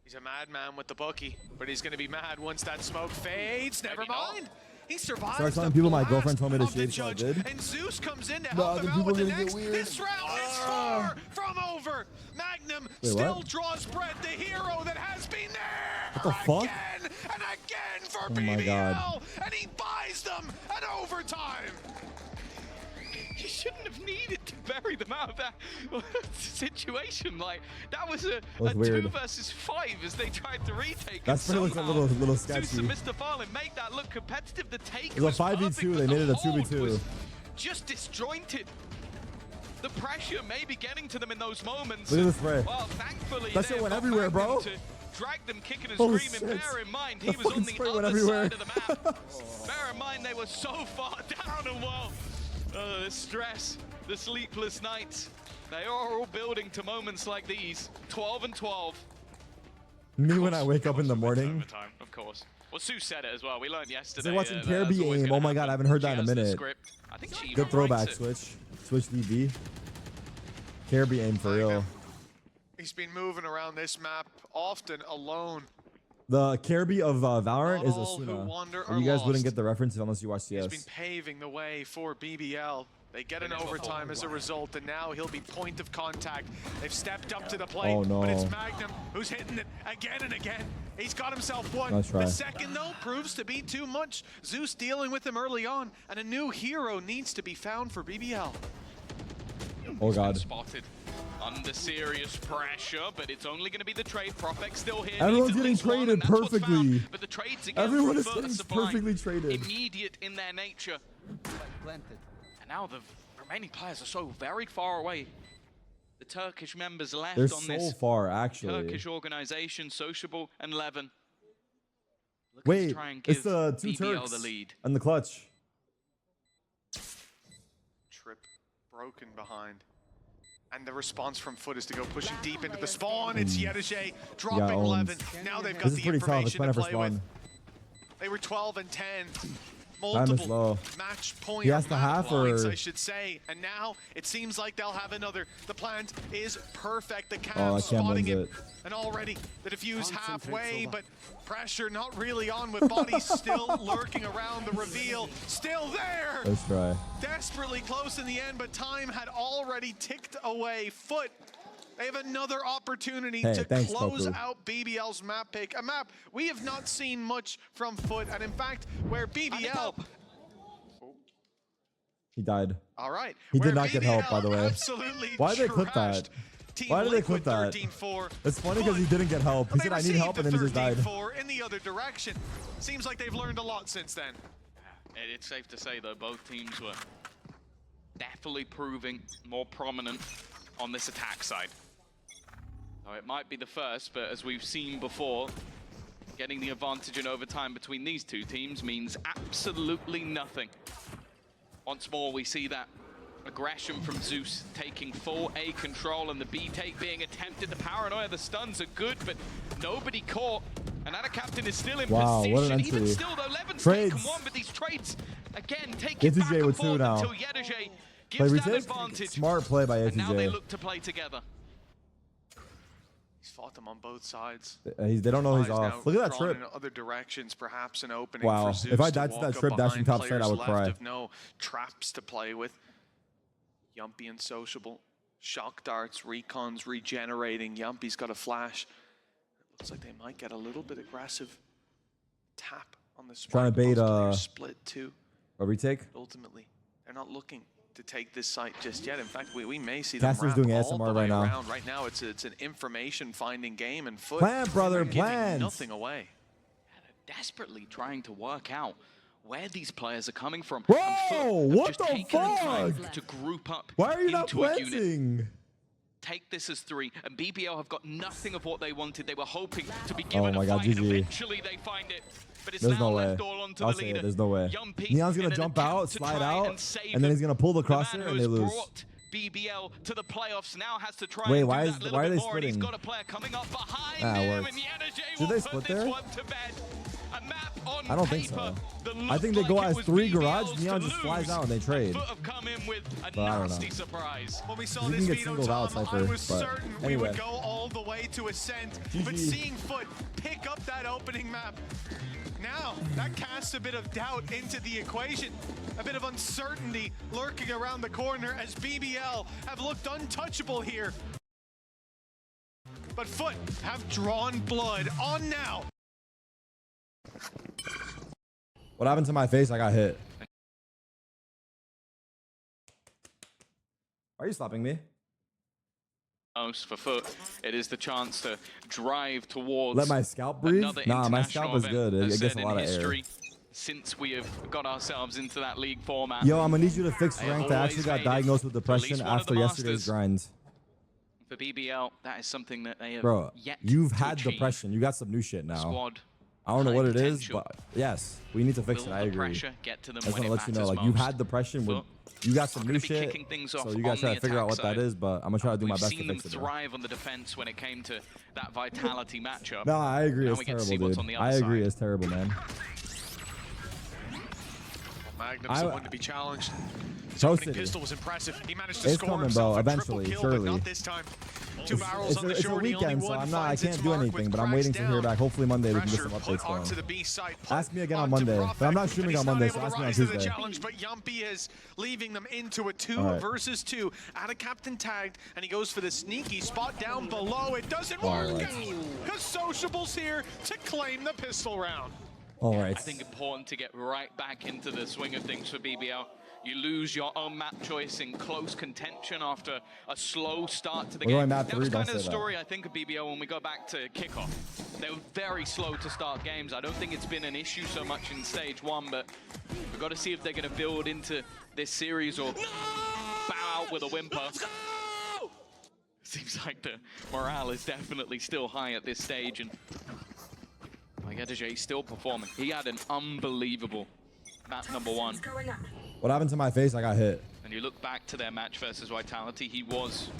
S3: He's a madman with the bookie, but he's going to be mad once that smoke fades. Never
S2: Maybe not.
S3: mind. He survives.
S1: Start telling
S3: the
S1: people my
S3: blast
S1: girlfriend told me to
S3: of the
S1: shave, so I
S3: Judge,
S1: did.
S3: and Zeus comes in to
S1: Nah,
S3: help
S1: the
S3: him out
S1: people
S3: with the
S1: are gonna
S3: next.
S1: get weird.
S3: This round is far from over. Magnum
S1: Wait,
S3: still
S1: what?
S3: draws bread, the hero that has been there
S1: What the fuck?
S3: again and again for
S1: Oh my
S3: BBL,
S1: God.
S3: and he buys them at overtime.
S2: You shouldn't have needed to bury them out of that situation. Like, that was a
S1: weird.
S2: 2 versus 5 as they tried to retake.
S1: That's
S2: and
S1: pretty much a
S2: somehow
S1: little
S2: Zeus
S1: sketchy.
S2: and Mr. Fallen make that look competitive. The take
S1: It was a
S2: was
S1: 5v2,
S2: perfect, but
S1: they
S2: the
S1: made it a
S2: hold
S1: 2v2.
S2: was just disjointed. the pressure may be getting to them in those moments.
S1: Look at this spray.
S2: Well, thankfully,
S1: that shit went everywhere, bro.
S2: To drag them kicking and
S1: Holy
S2: screaming.
S1: shit.
S2: Bear in mind,
S1: The
S2: he was on the
S1: spray went
S2: other
S1: everywhere.
S2: side of the map. Bear in mind, they were so far down and well. The stress, the sleepless nights, they are all building to moments like these. 12 and 12.
S1: Me when I wake up in the morning.
S2: Overtime, of course. Well, Sue said it as well. We learned yesterday.
S1: They're watching
S2: that's
S1: Caribbean
S2: always
S1: aim.
S2: gonna
S1: Oh my god,
S2: happen.
S1: I haven't heard
S2: She
S1: that in a
S2: has the
S1: minute.
S2: script. I think she
S1: Good
S2: even
S1: throwback
S2: writes it.
S1: switch DB. Caribbean aim for real.
S3: He's been moving around this map often alone.
S1: The Caribbean of Valorant
S3: Not
S1: is
S3: all who
S1: Asuna.
S3: wander
S1: You
S3: are
S1: guys wouldn't
S3: lost.
S1: get the reference unless you watch
S3: He's
S1: CS.
S3: been paving the way for BBL. They get an overtime as a result, and now he'll be point of contact. They've stepped up to the plate,
S1: Oh, no.
S3: but it's Magnum who's hitting it again and again. He's got himself one.
S1: Nice try.
S3: The second, though, proves to be too much. Zeus dealing with him early on, and a new hero needs to be found for BBL.
S1: Oh god.
S2: Spotted under serious pressure, but it's only going to be the trade. Profec still here.
S1: Everyone's
S2: needs at
S1: getting
S2: least one,
S1: traded
S2: and that's what's
S1: perfectly.
S2: found. But the trades again
S1: Everyone
S2: for
S1: is
S2: further
S1: getting
S2: supply,
S1: perfectly traded.
S2: immediate in their nature. And now the remaining players are so very far away. The Turkish members left
S1: They're
S2: on
S1: so
S2: this
S1: far, actually.
S2: Turkish organization, Sociable and Levin. Looking to
S1: Wait,
S2: try and give
S1: it's the two
S2: BBL
S1: Turks
S2: the lead.
S1: and the clutch.
S3: Trip broken behind. And the response from Foot is to go pushing deep into the spawn. It's Yedajay dropping
S1: owned.
S3: 11. Now they've got
S1: This is
S3: the
S1: pretty tough. It's
S3: information
S1: playing
S3: to
S1: for
S3: play with.
S1: spawn.
S3: They were 12 and 10.
S1: Time is
S3: Multiple
S1: low.
S3: match point
S1: He has to have,
S3: points,
S1: or-
S3: I should say. And now it seems like they'll have another. The plant is perfect. The
S1: Oh,
S3: Cavs
S1: that Cam
S3: spotting
S1: wins
S3: him.
S1: it.
S3: And already the diffuse halfway, but pressure not really on with bodies still lurking around the reveal. Still there.
S1: Let's try.
S3: Desperately close in the end, but time had already ticked away. Foot, they have another opportunity
S1: Hey,
S3: to
S1: thanks,
S3: close
S1: Koku.
S3: out BBL's map pick. A map we have not seen much from Foot, and in fact, where BBL...
S1: He died.
S3: All right.
S1: He did
S3: where
S1: not get help, by the way.
S3: Absolutely
S1: Why did they clip
S3: trashed
S1: that?
S3: Team
S1: Why did they
S3: Liquid
S1: clip that?
S3: 13-4.
S1: It's funny because he didn't get help. He
S3: They
S1: said, I need
S3: received
S1: help, and then he just
S3: the
S1: died.
S3: 13-4 in the other direction. Seems like they've learned a lot since then.
S2: It's safe to say, though, both teams were definitely proving more prominent on this attack side. So it might be the first, but as we've seen before, getting the advantage in overtime between these two teams means absolutely nothing. Once more, we see that aggression from Zeus taking full A control and the B take being attempted. The paranoia, the stuns are good, but nobody caught. And Anna Captain is still in
S1: Wow,
S2: position.
S1: what an
S2: Even
S1: entry.
S2: still, though, Levin's
S1: Trades.
S2: taken one, but these trades, again, take it
S1: Yetujay
S2: back and
S1: with two
S2: forth
S1: now.
S2: until Yedajay
S1: Play
S2: gives that
S1: retake?
S2: advantage.
S1: Smart play by
S2: And now they
S1: Yetujay.
S2: look to play together.
S3: He's fought them on both sides.
S1: They don't know he's
S3: Now
S1: off. Look at that
S3: drawn
S1: trip.
S3: in other directions, perhaps an opening
S1: Wow.
S3: for Zeus
S1: If I
S3: to
S1: died to
S3: walk
S1: that
S3: up
S1: trip dashing
S3: behind.
S1: top side, I
S3: Players
S1: would
S3: left
S1: cry.
S3: have no traps to play with. Yumpy and Sociable. Shock darts, recons regenerating. Yumpy's got a flash. It looks like they might get a little bit aggressive. Tap on the
S1: Trying to
S3: spike.
S1: bait,
S3: Both players split too.
S1: A retake?
S3: Ultimately, they're not looking to take this site just yet. In fact, we may see them
S1: Caster's
S3: wrap
S1: doing
S3: all
S1: ASMR
S3: the way
S1: right now.
S3: around. Right now, it's an information finding game, and Foot
S1: Plant, brother,
S3: are giving
S1: plant.
S3: nothing away.
S2: Desperately trying to work out where these players are coming from.
S1: Whoa,
S2: And Foot have
S1: what
S2: just
S1: the
S2: taken the time
S1: fuck?
S2: to group up
S1: Why are you not
S2: into a unit.
S1: planting?
S2: Take this as 3, and BBL have got nothing of what they wanted. They were hoping to be given
S1: Oh my
S2: a
S1: God,
S2: fight, and
S1: GG.
S2: eventually they find it. But it's
S1: There's
S2: now
S1: no way.
S2: left all onto
S1: I'll
S2: the
S1: say
S2: leader.
S1: it. There's no way.
S2: Yumpy
S1: Neon's gonna
S2: in an
S1: jump
S2: attempt
S1: out,
S2: to
S1: slide
S2: try
S1: out,
S2: save
S1: and then he's gonna pull the
S2: the man
S1: crosshair
S2: who
S1: and they
S2: has
S1: lose.
S2: brought BBL to the playoffs now has to try
S1: Wait,
S2: and
S1: why
S2: do
S1: is-
S2: that little
S1: why are
S2: bit
S1: they
S2: more, and he's
S1: splitting?
S2: got a player coming up behind
S1: Ah, it
S2: him,
S1: works.
S2: and Yedajay
S1: Did
S2: will
S1: they
S2: put
S1: split
S2: this
S1: there?
S2: one to bed. A map on
S1: I don't think
S2: paper
S1: so.
S2: that
S1: I think they
S2: looked
S1: go
S2: like it
S1: as
S2: was
S1: 3
S2: BBL's
S1: garage.
S2: to
S1: Neon just flies
S2: lose.
S1: out and they trade.
S2: Foot have come in with a
S1: I don't know.
S2: nasty surprise.
S3: When we saw
S1: You
S3: this
S1: can get
S3: veto,
S1: singled out,
S3: Tom, I
S1: Cypher,
S3: was
S1: but
S3: certain we
S1: anyway.
S3: would go all the way to Ascent. But
S1: GG.
S3: seeing Foot pick up that opening map, now that casts a bit of doubt into the equation. A bit of uncertainty lurking around the corner as BBL have looked untouchable here. But Foot have drawn blood on now.
S1: What happened to my face? I got hit. Are you stopping me?
S2: Most for Foot, it is the chance to drive towards
S1: Let my scalp breathe?
S2: another
S1: Nah, my
S2: international
S1: scalp is
S2: event,
S1: good.
S2: as
S1: It gets
S2: said
S1: a lot
S2: in
S1: of air.
S2: history. since we have got ourselves into that league format.
S1: Yo, I'm gonna need you to fix ranked. I actually got diagnosed with depression after yesterday's grind.
S2: For BBL, that is something that they have yet
S1: you've
S2: to
S1: had
S2: achieve.
S1: depression. You got some new shit now.
S2: Squad.
S1: I don't know what it is,
S2: Potential.
S1: but yes, we need to fix it. I agree.
S2: Pressure, get to them
S1: I just
S2: when
S1: want to let you know, like, you've had depression. You got some new shit, so you gotta try to figure out what that is. But I'm gonna try to do my best to fix it.
S2: We've seen them thrive on the defense when it came to that vitality matchup.
S1: No, I agree.
S2: Now
S1: It's terrible, dude. I agree. It's terrible, man.
S3: Magnum's the one to be challenged. His
S1: Pro
S3: opening
S1: City.
S3: pistol was impressive. He managed to
S1: It's
S3: score
S1: coming,
S3: himself
S1: bro.
S3: a
S1: Eventually,
S3: triple kill,
S1: surely.
S3: but not this time. Two barrels on the
S1: It's a
S3: shorty, only
S1: weekend, so
S3: one
S1: I
S3: finds
S1: can't
S3: its
S1: do
S3: mark
S1: anything.
S3: with
S1: But I'm
S3: cracks
S1: waiting to hear
S3: down.
S1: back. Hopefully Monday we can get
S3: Pressure
S1: some
S3: put
S1: updates
S3: onto
S1: going.
S3: the B side.
S1: Ask me again on
S3: onto
S1: Monday.
S3: Prophet,
S1: But I'm not
S3: but
S1: streaming
S3: he's
S1: on
S3: not
S1: Monday,
S3: able
S1: so
S3: to
S1: ask me on
S3: rise to the
S1: Tuesday.
S3: challenge, but Yumpy is leaving them into a 2 versus 2. At a captain tagged, and he goes for the sneaky spot down below. It doesn't work out, because Sociable's here to claim the pistol round.
S1: All right.
S2: I think important to get right back into the swing of things for BBL. You lose your own map choice in close contention after a slow start to the game. That was kind of the story, I think, of BBL when we go back to kickoff. They were very slow to start games. I don't think it's been an issue so much in stage 1, but we've got to see if they're going to build into this series or bow out with a whimper. Seems like the morale is definitely still high at this stage, and Yedajay still performing. He had an unbelievable map number 1.
S1: What happened to my face? I got hit.
S2: And you look back to their match versus Vitality, he was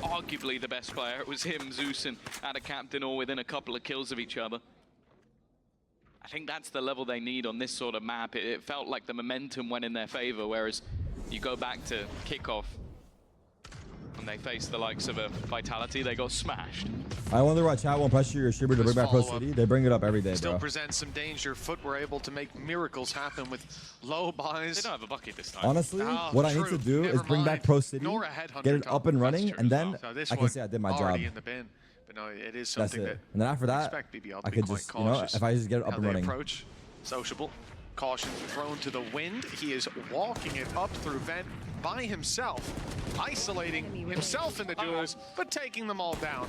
S2: arguably the best player. It was him, Zeus, and Ada Captain all within a couple of kills of each other. I think that's the level they need on this sort of map. It felt like the momentum went in their favor, whereas you go back to kickoff, when they faced the likes of a Vitality, they got smashed.
S1: I wonder why chat won't pressure your streamer to bring back Pro City. They bring it up every day,
S3: Still
S1: bro.
S3: presents some danger. Foot were able to make miracles happen with low buys.
S2: They don't have a bucket this time.
S1: Honestly, what I need to do is bring back Pro City, get it up and running, and then I can say I did my job.
S3: In the bin. But no, it is something
S1: That's it. And then after that, I could just, you know, if I just get it up and running.
S3: Approach, Sociable. Caution thrown to the wind. He is walking it up through vent by himself, isolating himself in the duos, but taking them all down.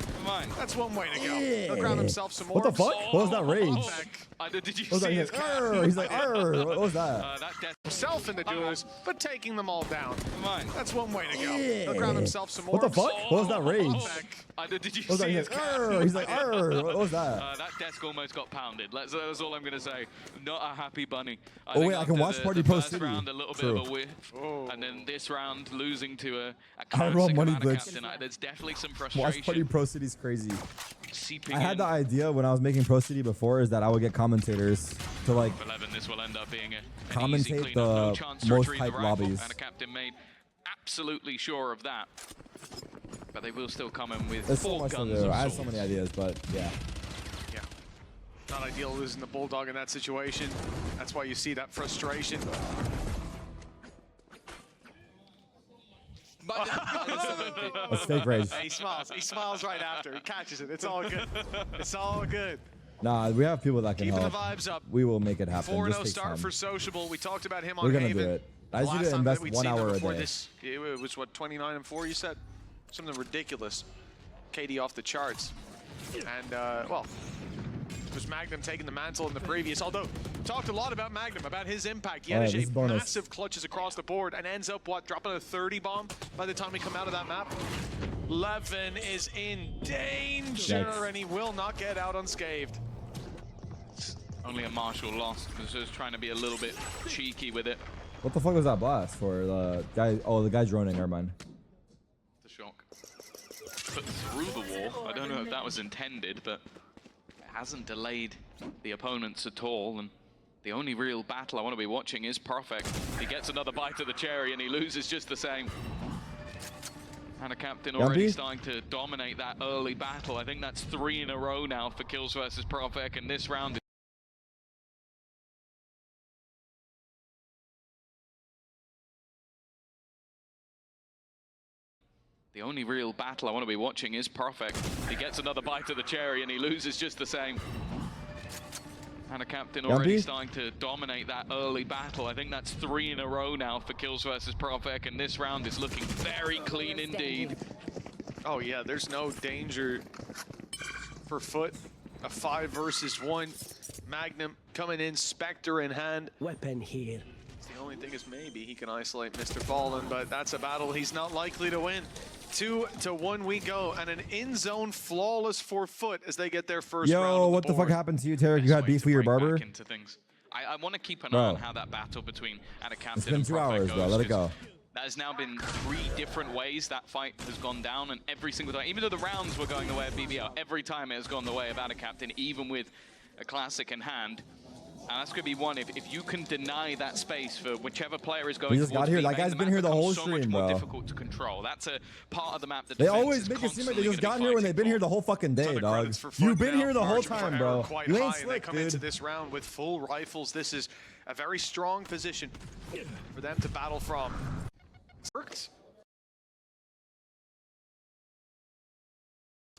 S3: That's one way to go. He'll grab himself some more.
S1: What the fuck? What was that rage?
S2: Did you see his
S1: He's like, what was that?
S3: Himself in the duos, but taking them all down. That's one way to go. He'll grab himself some more.
S1: What the fuck? What was that rage?
S2: Did you see his
S1: He's like, what was that?
S2: that desk almost got pounded. That's all I'm gonna say. Not a happy bunny.
S1: Oh wait, I can watch Party Pro City.
S2: Round, a little bit of a whiff, and then this round losing to a
S1: I roll money glitch.
S2: Captain. There's definitely some frustration.
S1: Watch Party Pro City's crazy.
S2: Seeping
S1: I had the idea when I was making Pro City before is that I would get commentators to like
S2: 11, this will end up being
S1: commentate the most hyped lobbies.
S2: And a captain made absolutely sure of that. But they will still come in with
S1: There's so
S2: full
S1: much to
S2: guns.
S1: do. I have so many ideas, but yeah.
S3: Yeah. Not ideal losing the Bulldog in that situation. That's why you see that frustration.
S1: That's fake rage.
S3: He smiles. He smiles right after. He catches it. It's all good. It's all good.
S1: Nah, we have people that can
S3: Keeping
S1: help.
S3: the vibes up.
S1: We will make it happen.
S3: 4-0 start for Sociable. We talked about him on
S1: We're gonna
S3: Haven.
S1: do it. I
S3: Last
S1: need to
S3: time
S1: invest
S3: that we'd
S1: 1
S3: seen them
S1: hour a
S3: before
S1: day.
S3: this, it was what, 29 and 4 you said? Something ridiculous. KD off the charts. And, well, it was Magnum taking the mantle in the previous, although talked a lot about Magnum, about his impact. Yedajay, massive clutches across the board and ends up, what, dropping a 30 bomb by the time we come out of that map? Levin is in danger, and he will not get out unscathed.
S2: Only a Marshall lost. Just trying to be a little bit cheeky with it.
S1: What the fuck was that blast for? The guy, oh, the guy droning, never mind.
S2: The shock. Put through the wall. I don't know if that was intended, but it hasn't delayed the opponents at all. And the only real battle I want to be watching is Perfect. He gets another bite of the cherry and he loses just the same. And a captain already starting to dominate that early battle. I think that's 3 in a row now for kills versus Perfect, and this round the only real battle I want to be watching is Perfect. He gets another bite of the cherry and he loses just the same. And a captain already starting to dominate that early battle. I think that's 3 in a row now for kills versus Perfect, and this round is looking very clean indeed.
S3: Oh yeah, there's no danger for Foot. A 5 versus 1. Magnum coming in, Spectre in hand.
S4: Weapon here.
S3: The only thing is maybe he can isolate Mr. Fallen, but that's a battle he's not likely to win. 2-1 we go, and an in-zone flawless for Foot as they get their first round.
S1: Yo, what the fuck happened to you, Tarek? You had beef with your barber?
S2: I want to keep an eye on how that battle between Atacapton
S1: It's been 2 hours, bro. Let it go.
S2: That has now been 3 different ways that fight has gone down, and every single time, even though the rounds were going the way of BBL, every time it has gone the way of Atacapton, even with a classic in hand. And that's going to be one, if you can deny that space for whichever player is going
S1: he just got here. That guy's been here the whole stream,
S2: so much
S1: bro.
S2: more difficult to control. That's a part of the map that
S1: they always make it seem like they just got here when they've been here the whole fucking day, dog. You've been here the whole time, bro. You ain't slick,
S3: they come
S1: dude.
S3: into this round with full rifles. This is a very strong position for them to battle from. Worked.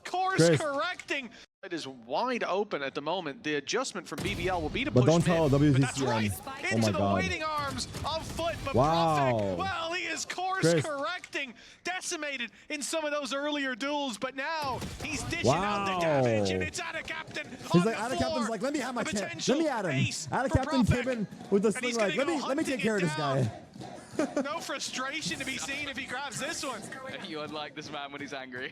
S3: Course correcting. It is wide open at the moment. The adjustment from BBL will be to push
S1: don't tell
S3: mid.
S1: WCCM.
S3: But that's right.
S1: Oh
S3: Into
S1: my
S3: the
S1: God.
S3: waiting arms of Foot. But
S1: Wow.
S3: Prophet, well, he is course correcting. Decimated in some of those earlier duels, but now he's dishing out the damage, and it's Atacapton.
S1: He's like, Atacapton's like, let me have my chance. Let me at him. Atacapton came in with the sling like, let me take care of this guy.
S3: No frustration to be seen if he grabs this one.
S2: You unlike this man when he's angry.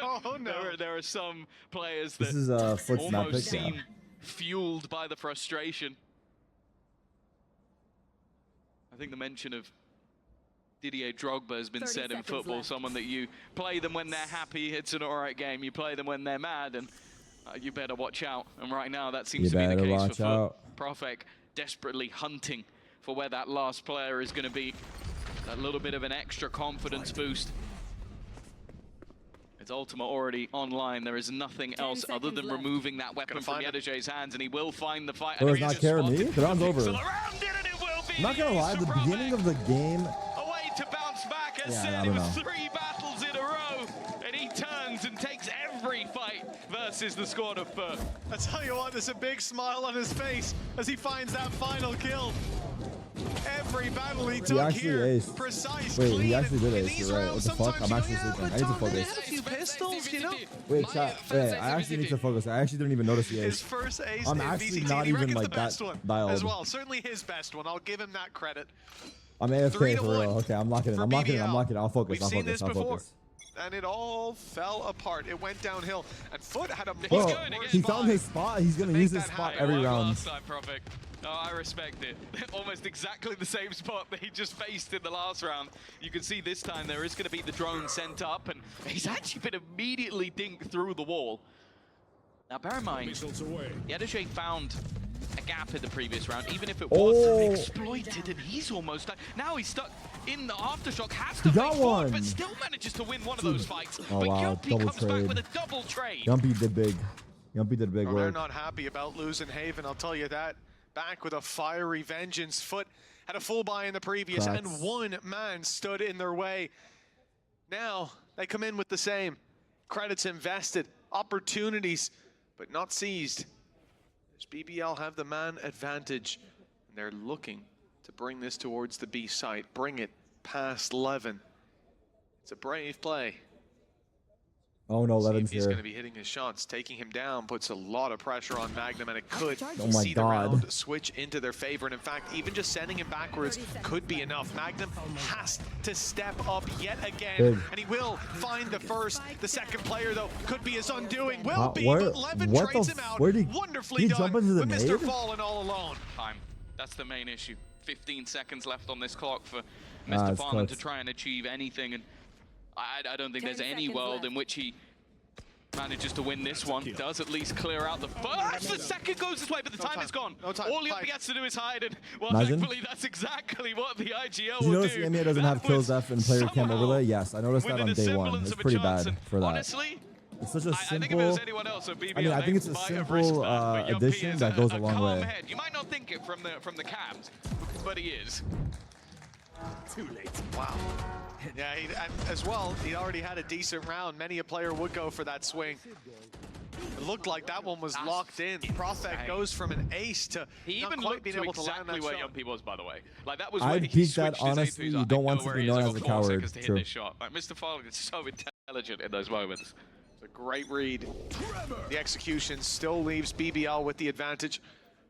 S3: Oh, no.
S2: There are some players that
S1: This is Foot's map
S2: almost
S1: pick, yeah.
S2: seem fueled by the frustration. I think the mention of Didier Drogba has been said in football.
S5: Left.
S2: Someone that you play them when they're happy, it's an alright game. You play them when they're mad, and you better watch out. And right now, that seems to be the case for Foot. Profek desperately hunting for where that last player is going to be. That little bit of an extra confidence boost. It's Ultima already online. There is nothing else other than removing that weapon from Yedajay's hands, and he will find the fight.
S1: Bro, it's not caring me. The round's over.
S2: I'm
S1: not gonna lie, the beginning of the game.
S2: A way to bounce back. As said, it was 3 battles in a row, and he turns and takes every fight versus the squad of Foot.
S3: I tell you what, there's a big smile on his face as he finds that final kill. Every battle he took here, precise,
S1: Wait,
S3: clean.
S1: he actually did
S3: In
S1: it.
S3: these
S1: You're right. What
S3: rounds,
S1: the fuck? I'm
S3: sometimes
S1: actually
S3: you go,
S1: sleeping.
S3: yeah,
S1: I need to
S3: but Tom, they
S1: focus.
S3: had a few pistols, you know?
S1: Wait, chat. Wait, I actually need to focus. I actually didn't even notice the
S3: His
S1: ace.
S3: first ace
S1: I'm
S3: in
S1: actually
S3: VCT,
S1: not
S3: he
S1: even
S3: reckons
S1: like
S3: the best one
S1: dialed.
S3: as well. Certainly his best one. I'll give him that credit.
S1: I'm AFK for
S3: 3-1
S1: real. Okay, I'm locking in.
S3: for
S1: I'm locking in.
S3: BBL.
S1: I'm locking in. I'll focus.
S3: We've
S1: I'll
S3: seen
S1: focus.
S3: this
S1: I'll
S3: before.
S1: focus.
S3: And it all fell apart. It went downhill. And Foot had a
S1: Bro,
S3: much
S1: he
S3: worse
S1: found his spot. He's gonna use his
S3: that
S1: spot
S3: happen.
S1: every round.
S2: Last time, Profek. Oh, I respect it. Almost exactly the same spot that he just faced in the last round. You can see this time there is going to be the drone sent up, and he's actually been immediately dinked through the wall. Now, bear in mind, Yedajay found a gap in the previous round, even if it was exploited, and he's almost done. Now he's stuck in the aftershock, has to
S1: got
S2: make forward,
S1: one.
S2: but still manages to win one of those fights.
S1: Oh,
S2: but
S1: wow,
S2: Yumpy
S1: double
S2: comes back
S1: trade.
S2: with a double trade.
S1: Yumpy did big. Yumpy did big
S3: They're
S1: work.
S3: not happy about losing Haven, I'll tell you that. Back with a fiery vengeance. Foot had a full buy in the previous, and one man stood in their way. Now they come in with the same. Credits invested, opportunities, but not seized. Does BBL have the man advantage? And they're looking to bring this towards the B site, bring it past Levin. It's a brave play.
S1: Oh no,
S3: See if
S1: Levin's
S3: he's
S1: here.
S3: going to be hitting his shots. Taking him down puts a lot of pressure on Magnum, and it could
S1: Oh my
S3: see the
S1: God.
S3: round switch into their favor. And in fact, even just sending him backwards could be enough. Magnum has to step up yet again,
S1: Big.
S3: and he will find the first. The second player, though, could be his undoing. Will be,
S1: where-
S3: but Levin
S1: what
S3: trades
S1: the
S3: him out.
S1: where did
S3: Wonderfully
S1: he
S3: done
S1: jump into the
S3: with Mr.
S1: nade?
S3: Fallen all alone.
S2: Time. That's the main issue. 15 seconds left on this clock for
S1: Ah,
S2: Mr.
S1: it's
S2: Fallen to
S1: cooked.
S2: try and achieve anything, and I don't think
S5: 10
S2: there's any
S5: seconds
S2: world
S5: left.
S2: in which he manages to win this one. Does at least clear out the first. The second goes this way, but the time is gone.
S3: No time.
S2: All he
S3: Hide.
S2: has to do is hide, and well,
S1: Imagine.
S2: thankfully that's exactly what the IGL
S1: Did you
S2: will
S1: notice
S2: do.
S1: EMEA doesn't
S2: That
S1: have kills
S2: was
S1: F and player cam
S2: somehow
S1: overlay? Yes, I noticed that
S2: within
S1: on
S2: a
S1: day one.
S2: semblance
S1: It's
S2: of a
S1: pretty
S2: chance,
S1: bad
S2: and
S1: for that.
S2: honestly,
S1: It's such a
S2: I think if it was
S1: simple.
S2: anyone else at BBL,
S1: I mean, I think it's a
S2: they might have
S1: simple,
S2: risked that, but Yuppie
S1: addition
S2: is
S1: that goes a long
S2: calm
S1: way.
S2: head. You might not think it from the cams, but he is.
S4: Too late.
S3: Wow. Yeah, and as well, he already had a decent round. Many a player would go for that swing. It looked like that one was locked in. Prophet goes from an ace to
S2: He
S3: not
S2: even
S3: quite
S2: looked
S3: being
S2: to
S3: able to land
S2: exactly
S3: that
S2: where
S3: shot.
S2: Yumpy was, by the way. Like that was
S1: I'd
S2: when he
S1: peek
S2: switched
S1: that,
S2: his aim to
S1: honestly,
S2: his
S1: you
S2: eye.
S1: don't
S2: I
S1: want
S2: know
S1: to
S2: where
S1: be
S2: he is.
S1: known
S2: I've
S1: as a
S2: got 4
S1: coward.
S2: seconds to hit
S1: True.
S2: this shot. Like Mr. Fallen is so intelligent in those moments.
S3: It's a Great read. The execution still leaves BBL with the advantage.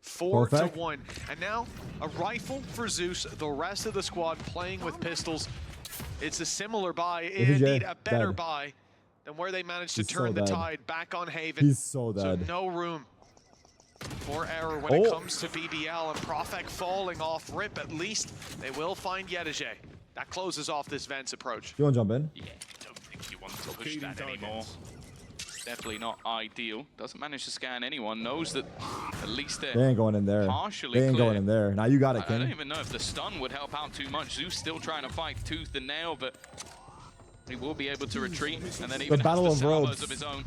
S3: 4-1. And now a rifle for Zeus. The rest of the squad playing with pistols. It's a similar buy, indeed a better buy than where they managed to turn the tide back on Haven.
S1: He's so dead.
S3: So no room for error when it comes to BBL, and Profek falling off rip. At least they will find Yedege. That closes off this Vents approach.
S1: You want to jump in?
S2: Yeah, don't think you want to push that anymore. Definitely not ideal. Doesn't manage to scan anyone. Knows that at least
S1: they ain't going in there.
S2: Partially
S1: they ain't
S2: clear.
S1: going in there. Now you got it, King.
S2: I don't even know if the stun would help out too much. Zeus still trying to fight tooth and nail, but he will be able to retreat. And then even
S1: battle
S2: has the
S1: of
S2: salvos
S1: ropes.
S2: of his own.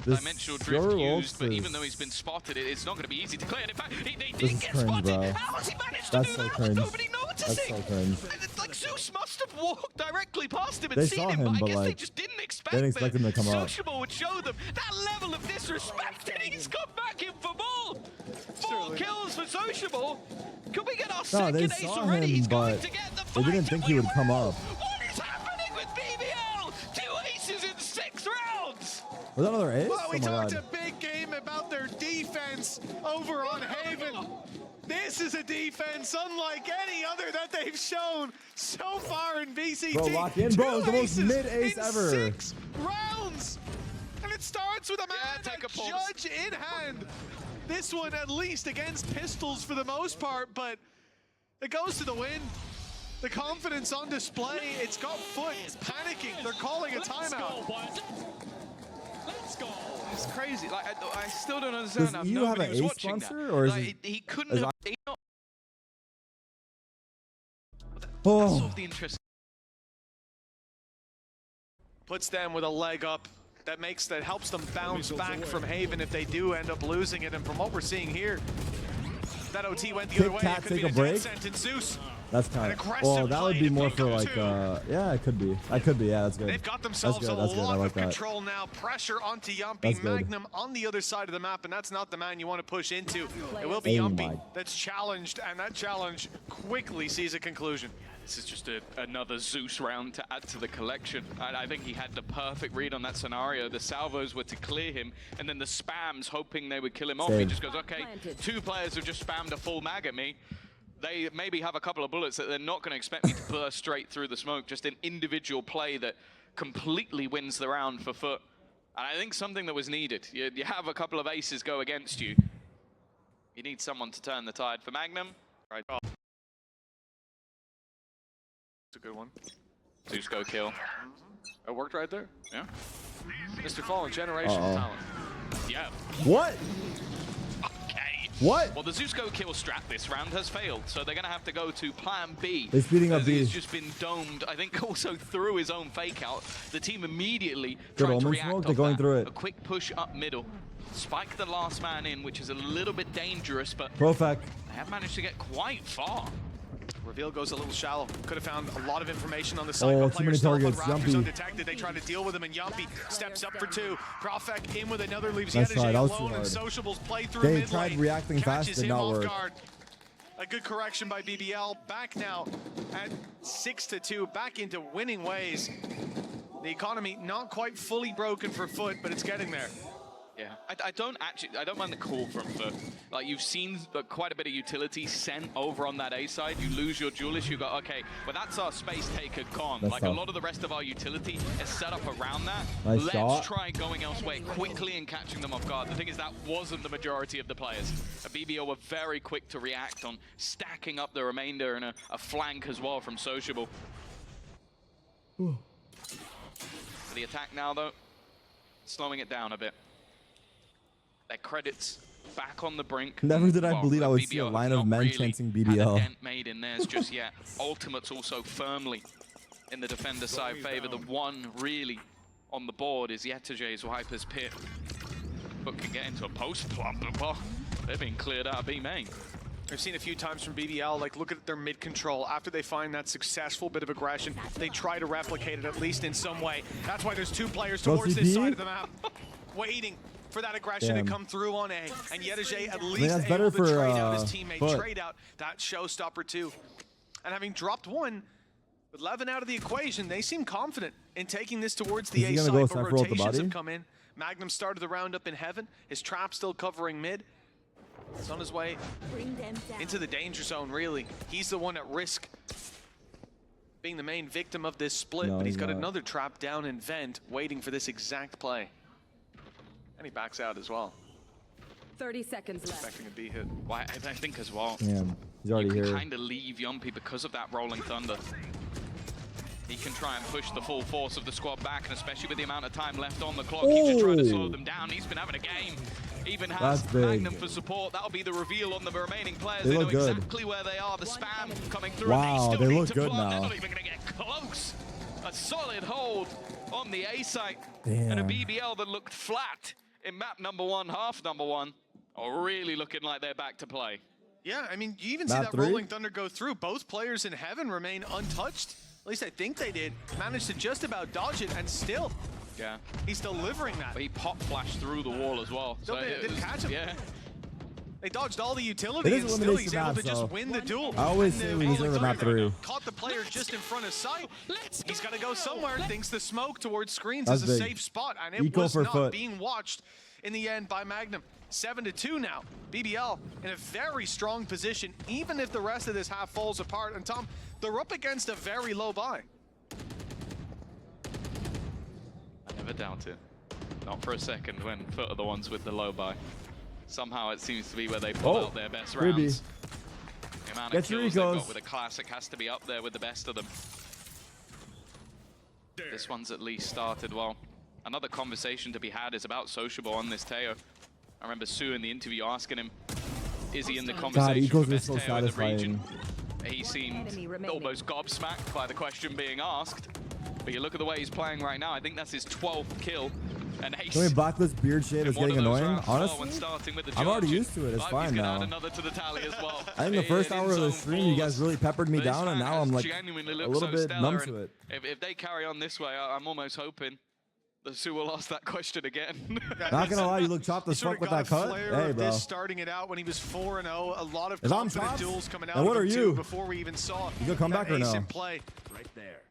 S1: This
S2: Dimensional drift used, but even though he's been spotted, it's not going to be easy to clear. And in fact, they did get spotted.
S1: Bro.
S2: How has he managed
S1: That's
S2: to
S1: so
S2: do that
S1: cringe.
S2: with nobody noticing?
S1: That's so cringe.
S2: Like, Zeus must have walked directly past him and
S1: They
S2: seen
S1: saw
S2: him,
S1: him,
S2: but I
S1: but,
S2: guess
S1: like,
S2: they just didn't expect
S1: they didn't expect him to come up.
S2: Sociable would show them that level of disrespect, and he's come back in for more. 4 kills for Sociable. Can we get our second
S1: they
S2: ace
S1: saw
S2: already?
S1: him,
S2: He's going
S1: but
S2: to get the
S1: they
S2: fight.
S1: didn't think he would come up.
S2: What is happening with BBL? 2 aces in 6 rounds.
S1: Was that another ace?
S3: Well, we
S1: oh my
S3: talked
S1: God.
S3: a big game about their defense over on Haven. This is a defense unlike any other that they've shown so far in VCT.
S1: Bro, lock in, bro. It's the most mid-ace ever.
S3: 6 rounds. And it starts with a man
S2: take
S3: a
S2: a pause.
S3: judge in hand. This one at least against pistols for the most part, but it goes to the win. The confidence on display. It's got foot. It's panicking. They're calling a timeout.
S2: Let's go. It's crazy. Like I still don't understand.
S1: Does EU have an ace sponsor, or is
S2: like, he couldn't have. That's
S1: Oh.
S2: sort of the interest.
S3: Puts them with a leg up. That helps them bounce back from Haven if they do end up losing it. And from what we're seeing here, that OT went the other way.
S1: Cat,
S3: It could
S1: take
S3: be
S1: a
S3: a
S1: break?
S3: death sentence. Zeus.
S1: That's kind
S3: An
S1: of.
S3: aggressive
S1: Well, that would
S3: play
S1: be
S3: to
S1: more
S3: pick
S1: for
S3: up
S1: like.
S3: 2.
S1: Yeah, it could be. I could be. Yeah, that's good.
S3: They've got themselves a
S1: That's good. I
S3: lot
S1: like
S3: of
S1: that.
S3: control now. Pressure onto Yumpy.
S1: That's good.
S3: Magnum on the other side of the map, and that's not the man you want to push into. It will be
S1: Oh
S3: Yumpy
S1: my.
S3: that's challenged, and that challenge quickly sees a conclusion.
S2: This is just another Zeus round to add to the collection. I think he had the perfect read on that scenario. The salvos were to clear him, and then the spams hoping they would kill him off. He just goes, okay, 2 players have just spammed a full mag at me. They maybe have a couple of bullets that they're not going to expect me to burst straight through the smoke. Just an individual play that completely wins the round for Foot. And I think something that was needed. You have a couple of aces go against you. You need someone to turn the tide. For Magnum, right.
S3: It's a good one.
S2: Zeus go kill.
S3: It worked right there.
S2: Yeah.
S3: Mr. Fallen, generational talent.
S2: Yeah.
S1: What?
S2: Okay.
S1: What?
S2: Well, the Zeus go kill strat this round has failed, so they're going to have to go to plan B.
S1: They're speeding up B.
S2: He's just been domed, I think also through his own fake out. The team immediately
S1: Good
S2: trying to
S1: omen
S2: react
S1: smoke,
S2: off
S1: they're going
S2: that.
S1: through it.
S2: A quick push up middle. Spike the last man in, which is a little bit dangerous, but
S1: Profek.
S2: they have managed to get quite far.
S3: Reveal goes a little shallow. Could have found a lot of information on the side.
S1: Oh,
S3: But
S1: too many
S3: players still up on
S1: targets.
S3: Raptors
S1: Yumpy.
S3: undetected. They try to deal with him, and Yumpy steps up for 2. Profek in with another, leaves
S1: That's
S3: Yedege
S1: right, that was too
S3: alone, and
S1: hard.
S3: Sociables play through
S1: They
S3: mid
S1: tried
S3: lane,
S1: reacting fast,
S3: catches
S1: did
S3: him
S1: not
S3: off
S1: work.
S3: guard. A good correction by BBL. Back now at 6-2, back into winning ways. The economy not quite fully broken for Foot, but it's getting there.
S2: Yeah, I don't mind the call from Foot. Like, you've seen quite a bit of utility sent over on that A side. You lose your duelist, you go, okay, well, that's our space taker con.
S1: That's
S2: like,
S1: tough.
S2: a lot of the rest of our utility is set up around that.
S1: Nice
S2: Let's
S1: shot.
S2: try going elsewhere quickly and catching them off guard. The thing is, that wasn't the majority of the players. BBO were very quick to react on stacking up the remainder and a flank as well from Sociable. For the attack now, though, slowing it down a bit. Their credits back on the brink.
S1: Never did I
S2: Well,
S1: believe I would see a
S2: BBL
S1: line
S2: have
S1: of
S2: not
S1: men
S2: really
S1: chancing
S2: had a
S1: BBL.
S2: dent made in theirs just yet. Ultimate's also firmly in the defender side favor. The one really on the board is Yetage's Viper's Pit. But can get into a post plump, but well, they're being cleared out of B main.
S3: I've seen a few times from BBL, like, look at their mid control. After they find that successful bit of aggression, they try to replicate it at least in some way. That's why there's 2 players towards this side of the map, waiting for that aggression to come through on A. And Yedege at least
S1: that's
S3: able
S1: better
S3: to
S1: for,
S3: trade out his teammate,
S1: Foot.
S3: trade out that showstopper too. And having dropped 1, with 11 out of the equation, they seem confident. in taking this towards the A
S1: gonna
S3: side,
S1: go
S3: but
S1: Cypher with the
S3: rotations
S1: body?
S3: have come in. Magnum started the round up in heaven. His trap still covering mid. He's on his way into the danger zone, really. He's the one at risk being the main victim of this split,
S1: No,
S3: but he's
S1: he's
S3: got
S1: not.
S3: another trap down in vent, waiting for this exact play. And he backs out as well,
S5: 30 seconds left.
S3: expecting a B hit.
S2: Well, I think as well.
S1: Damn, he's already
S2: You can
S1: here.
S2: kind of leave Yumpy because of that rolling thunder. He can try and push the full force of the squad back, and especially with the amount of time left on the clock, he's just trying to slow them down. He's been having a game. Even has
S1: That's big.
S2: Magnum for support. That'll be the reveal on the remaining players.
S1: They
S2: They know
S1: look good.
S2: exactly where they are. The spam coming through.
S1: Wow,
S2: and they
S1: they
S2: still need
S1: look
S2: to
S1: good
S2: plant. They're
S1: now.
S2: not even going to get close. A solid hold on the A site. And a
S1: Damn.
S2: BBL that looked flat in map number 1, half number 1, are really looking like they're back to play.
S3: Yeah, I mean, you even see
S1: Map
S3: that
S1: 3?
S3: rolling thunder go through. Both players in heaven remain untouched. At least I think they did. Managed to just about dodge it, and still,
S2: Yeah.
S3: he's delivering that.
S2: But he pop flashed through the wall as well.
S3: Still didn't catch him.
S2: Yeah.
S3: They dodged all the utility,
S1: It is
S3: and still
S1: elimination
S3: he's able
S1: map,
S3: to just
S1: so
S3: win the duel.
S1: I always
S3: And
S1: say
S3: the
S1: we
S3: rolling
S1: deserve a map
S3: thunder
S1: 3.
S3: Caught the player just in front of sight.
S2: Let's
S3: He's got to go somewhere. Thinks the smoke towards screens
S1: That's
S3: is a
S1: big.
S3: safe spot, and it
S1: Eco
S3: was
S1: for
S3: not
S1: foot.
S3: being watched in the end by Magnum. 7-2 now. BBL in a very strong position, even if the rest of this half falls apart. And Tom, they're up against a very low buy.
S2: I never doubt it. Not for a second when Foot are the ones with the low buy. Somehow it seems to be where they pull
S1: Oh,
S2: out their best
S1: freebie.
S2: rounds. The amount of
S1: Gets
S2: kills they've
S1: Rico's.
S2: got with a classic has to be up there with the best of them. This one's at least started well. Another conversation to be had is about Sociable on this Teo. I remember Sue in the interview asking him, is he in the conversation for
S1: Ecos is
S2: best
S1: so
S2: Teo in the region?
S1: satisfying.
S2: He seemed
S5: Enemy remaining.
S2: almost gobsmacked by the question being asked. But you look at the way he's playing right now, I think that's his 12th kill. And Ace.
S1: I mean, Blacklist beard shade is
S2: in one
S1: getting
S2: of those
S1: annoying.
S2: rounds as well when
S1: Honestly,
S2: starting with the
S1: I'm already
S2: Georgian.
S1: used to it. It's
S2: But
S1: fine
S2: he's gonna
S1: now.
S2: add another to the tally as well.
S1: I think the first
S2: In
S1: hour of the
S2: zone
S1: stream, you guys
S2: fours.
S1: really peppered me
S2: But this
S1: down, and
S2: man
S1: now
S2: has
S1: I'm like
S2: genuinely
S1: a
S2: looked
S1: little
S2: so
S1: bit
S2: stellar,
S1: numb
S2: and
S1: to it.
S2: If they carry on this way, I'm almost hoping that Sue will ask that question again.
S1: Not gonna lie, you look chopped as
S3: Sort
S1: fuck
S3: of
S1: with
S3: got
S1: that
S3: a
S1: cut.
S3: flair
S1: Hey,
S3: of
S1: bro.
S3: this starting it out when he was 4-0. A lot of
S1: If I'm
S3: confident
S1: chopped,
S3: duels coming out
S1: then what
S3: of
S1: are
S3: him
S1: you?
S3: too before we even saw
S1: You gonna come
S3: that
S1: back or
S3: ace
S1: no?
S3: in play.
S4: Right there.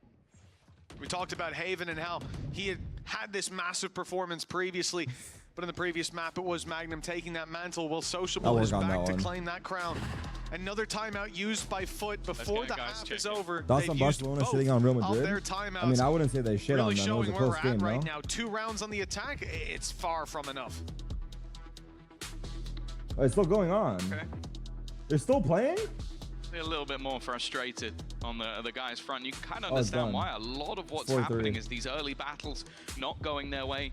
S3: We talked about Haven and how he had this massive performance previously, but in the previous map it was Magnum taking that mantle. Well, Sociable
S1: I'll
S3: is
S1: work on
S3: back
S1: that
S3: to
S1: one.
S3: claim that crown. Another timeout used by Foot before
S2: get it,
S3: the
S2: guys.
S3: half
S2: Check
S3: is
S2: it.
S3: over.
S1: Thoughts
S3: They've
S1: on
S3: used
S1: Barcelona
S3: both
S1: shitting on Real
S3: of
S1: Madrid?
S3: their timeouts.
S1: I mean, I wouldn't say they shit
S3: really
S1: on them. It
S3: showing
S1: was a
S3: where we're
S1: close game,
S3: at right
S1: no?
S3: now. 2 rounds on the attack. It's far from enough.
S1: Oh, it's still going on.
S2: Okay.
S1: They're still playing?
S2: A little bit more frustrated on the guy's front. You can kind of
S1: Oh, it's
S2: understand
S1: done.
S2: why. A lot of what's
S1: 4-3.
S2: happening is these early battles not going their way.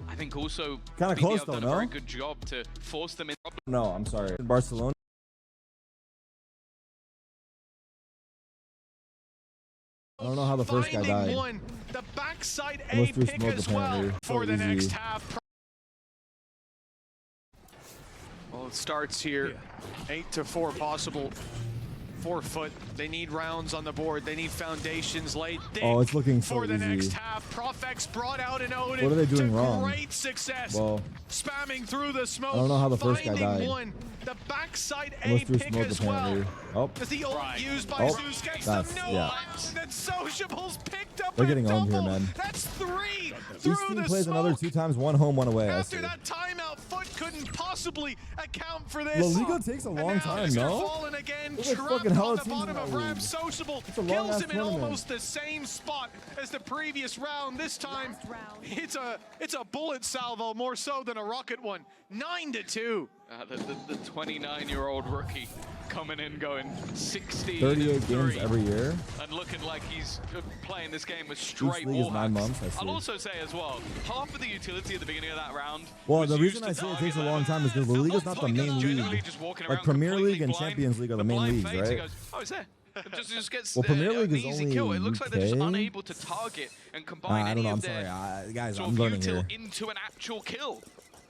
S2: I think also
S1: Kinda
S2: BBL
S1: close
S2: have
S1: though,
S2: done a
S1: no?
S2: very good job to force them in.
S1: No, I'm sorry. Barcelona. I don't know how the first guy
S3: Finding
S1: died.
S3: one, the backside A
S1: Unless through
S3: pick
S1: smoke,
S3: as well
S1: apparently.
S3: for
S1: So
S3: the next
S1: easy.
S3: half. Well, it starts here, 8-4 possible. 4 Foot. They need rounds on the board. They need foundations laid thick.
S1: Oh, it's looking so
S3: for the
S1: easy.
S3: next half. Profex brought out an Odin.
S1: What are they doing
S3: to
S1: wrong?
S3: Great success.
S1: Well,
S3: Spamming through the smoke.
S1: I don't know how the first guy
S3: finding
S1: died.
S3: one. The backside A
S1: unless through
S3: pick
S1: smoke,
S3: as
S1: apparently.
S3: well.
S1: Oh,
S3: As the ult used by
S1: Oh,
S3: Zeus gets
S1: that's-
S3: them no
S1: yeah.
S3: lives. That Sociables picked up
S1: They're
S3: a
S1: getting owned
S3: double.
S1: here, man.
S3: That's 3
S1: each
S3: through
S1: team
S3: the
S1: plays
S3: smoke.
S1: another 2 times, 1 home, 1 away. I
S3: After
S1: see.
S3: that timeout, Foot couldn't possibly account for this.
S1: La Liga takes a
S3: And
S1: long
S3: now
S1: time,
S3: he's
S1: no?
S3: fallen again,
S1: There's like
S3: trapped
S1: fucking hella
S3: on the
S1: teams in
S3: bottom
S1: that
S3: of Ram.
S1: league.
S3: Sociable
S1: It's a long
S3: kills
S1: ass
S3: him in
S1: tournament.
S3: almost the same spot as the previous round. This time, it's a bullet salvo more so than a rocket one. 9-2.
S2: The 29-year-old rookie coming in going 16
S1: 38
S2: and
S1: games
S2: 3
S1: every year.
S2: and looking like he's playing this game with straight
S1: league is
S2: wall
S1: 9
S2: hacks.
S1: months, I see.
S2: I'll also say as well, half of the utility at the beginning of that round.
S1: Well,
S2: was
S1: the
S2: used
S1: reason
S2: to
S1: I say it
S2: target
S1: takes a long
S2: them.
S1: time is because La Liga's not the
S2: Foot
S1: main
S2: is genuinely
S1: league.
S2: just walking
S1: Like
S2: around
S1: Premier
S2: completely
S1: League and
S2: blind.
S1: Champions League are the main
S2: blind
S1: leagues,
S2: fades, he
S1: right?
S2: goes, oh, it's there. It just gets
S1: Well, Premier
S2: an
S1: League is
S2: easy
S1: only
S2: kill. It looks like they're just
S1: UK.
S2: unable to target and combine
S1: I don't
S2: any
S1: know. I'm
S2: of their
S1: sorry, guys.
S2: sort
S1: I'm
S2: of
S1: learning
S2: util
S1: here.
S2: into an actual kill.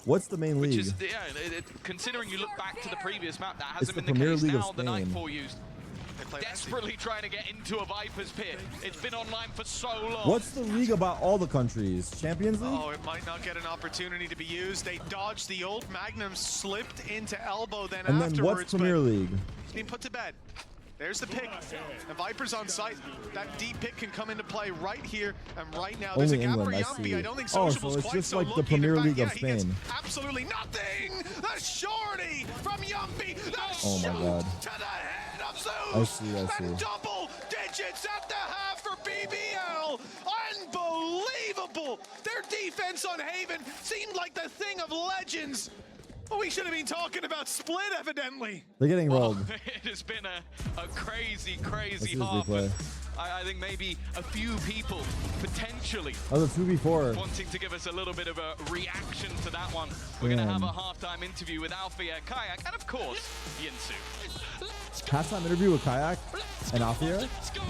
S1: What's the main
S2: Which
S1: league?
S2: is, yeah, considering you look back to the previous map, that
S1: It's
S2: hasn't
S1: the
S2: been the
S1: Premier
S2: case
S1: League of
S2: now. The
S1: Spain.
S2: Nightfall used.
S3: They play
S2: Desperately trying to get into a Viper's pit. It's been online for so long.
S1: What's the league about all the countries? Champions League?
S3: Oh, it might not get an opportunity to be used. They dodged the ult. Magnum slipped into elbow then
S1: and then
S3: afterwards.
S1: what's Premier
S3: but
S1: League?
S3: He's being put to bed. There's the pick. The Viper's on site. That deep pick can come into play right here and right now. There's
S1: Only
S3: a gap for
S1: England, I
S3: Yumpy.
S1: see.
S3: I don't think
S1: Oh,
S3: Sociable's
S1: so it's
S3: quite
S1: just
S3: so
S1: like the
S3: lucky.
S1: Premier
S3: In fact,
S1: League of
S3: he gets
S1: Spain.
S3: absolutely nothing. The shorty from Yumpy. The
S1: Oh my God.
S3: to the head of Zeus.
S1: I see, I see.
S3: And double digits at the half for BBL. Unbelievable. Their defense on Haven seemed like the thing of legends. Well, we should have been talking about Split, evidently.
S1: They're getting rolled.
S2: It has been a crazy, crazy
S1: This is
S2: half.
S1: replay.
S2: I think maybe a few people potentially
S1: Oh, the 2v4.
S2: wanting to give us a little bit of a reaction to that one. We're going to have a halftime interview with Alfia, Kayak, and of course, Yinsu.
S1: Halftime interview with Kayak and Alfia.
S4: Let's go.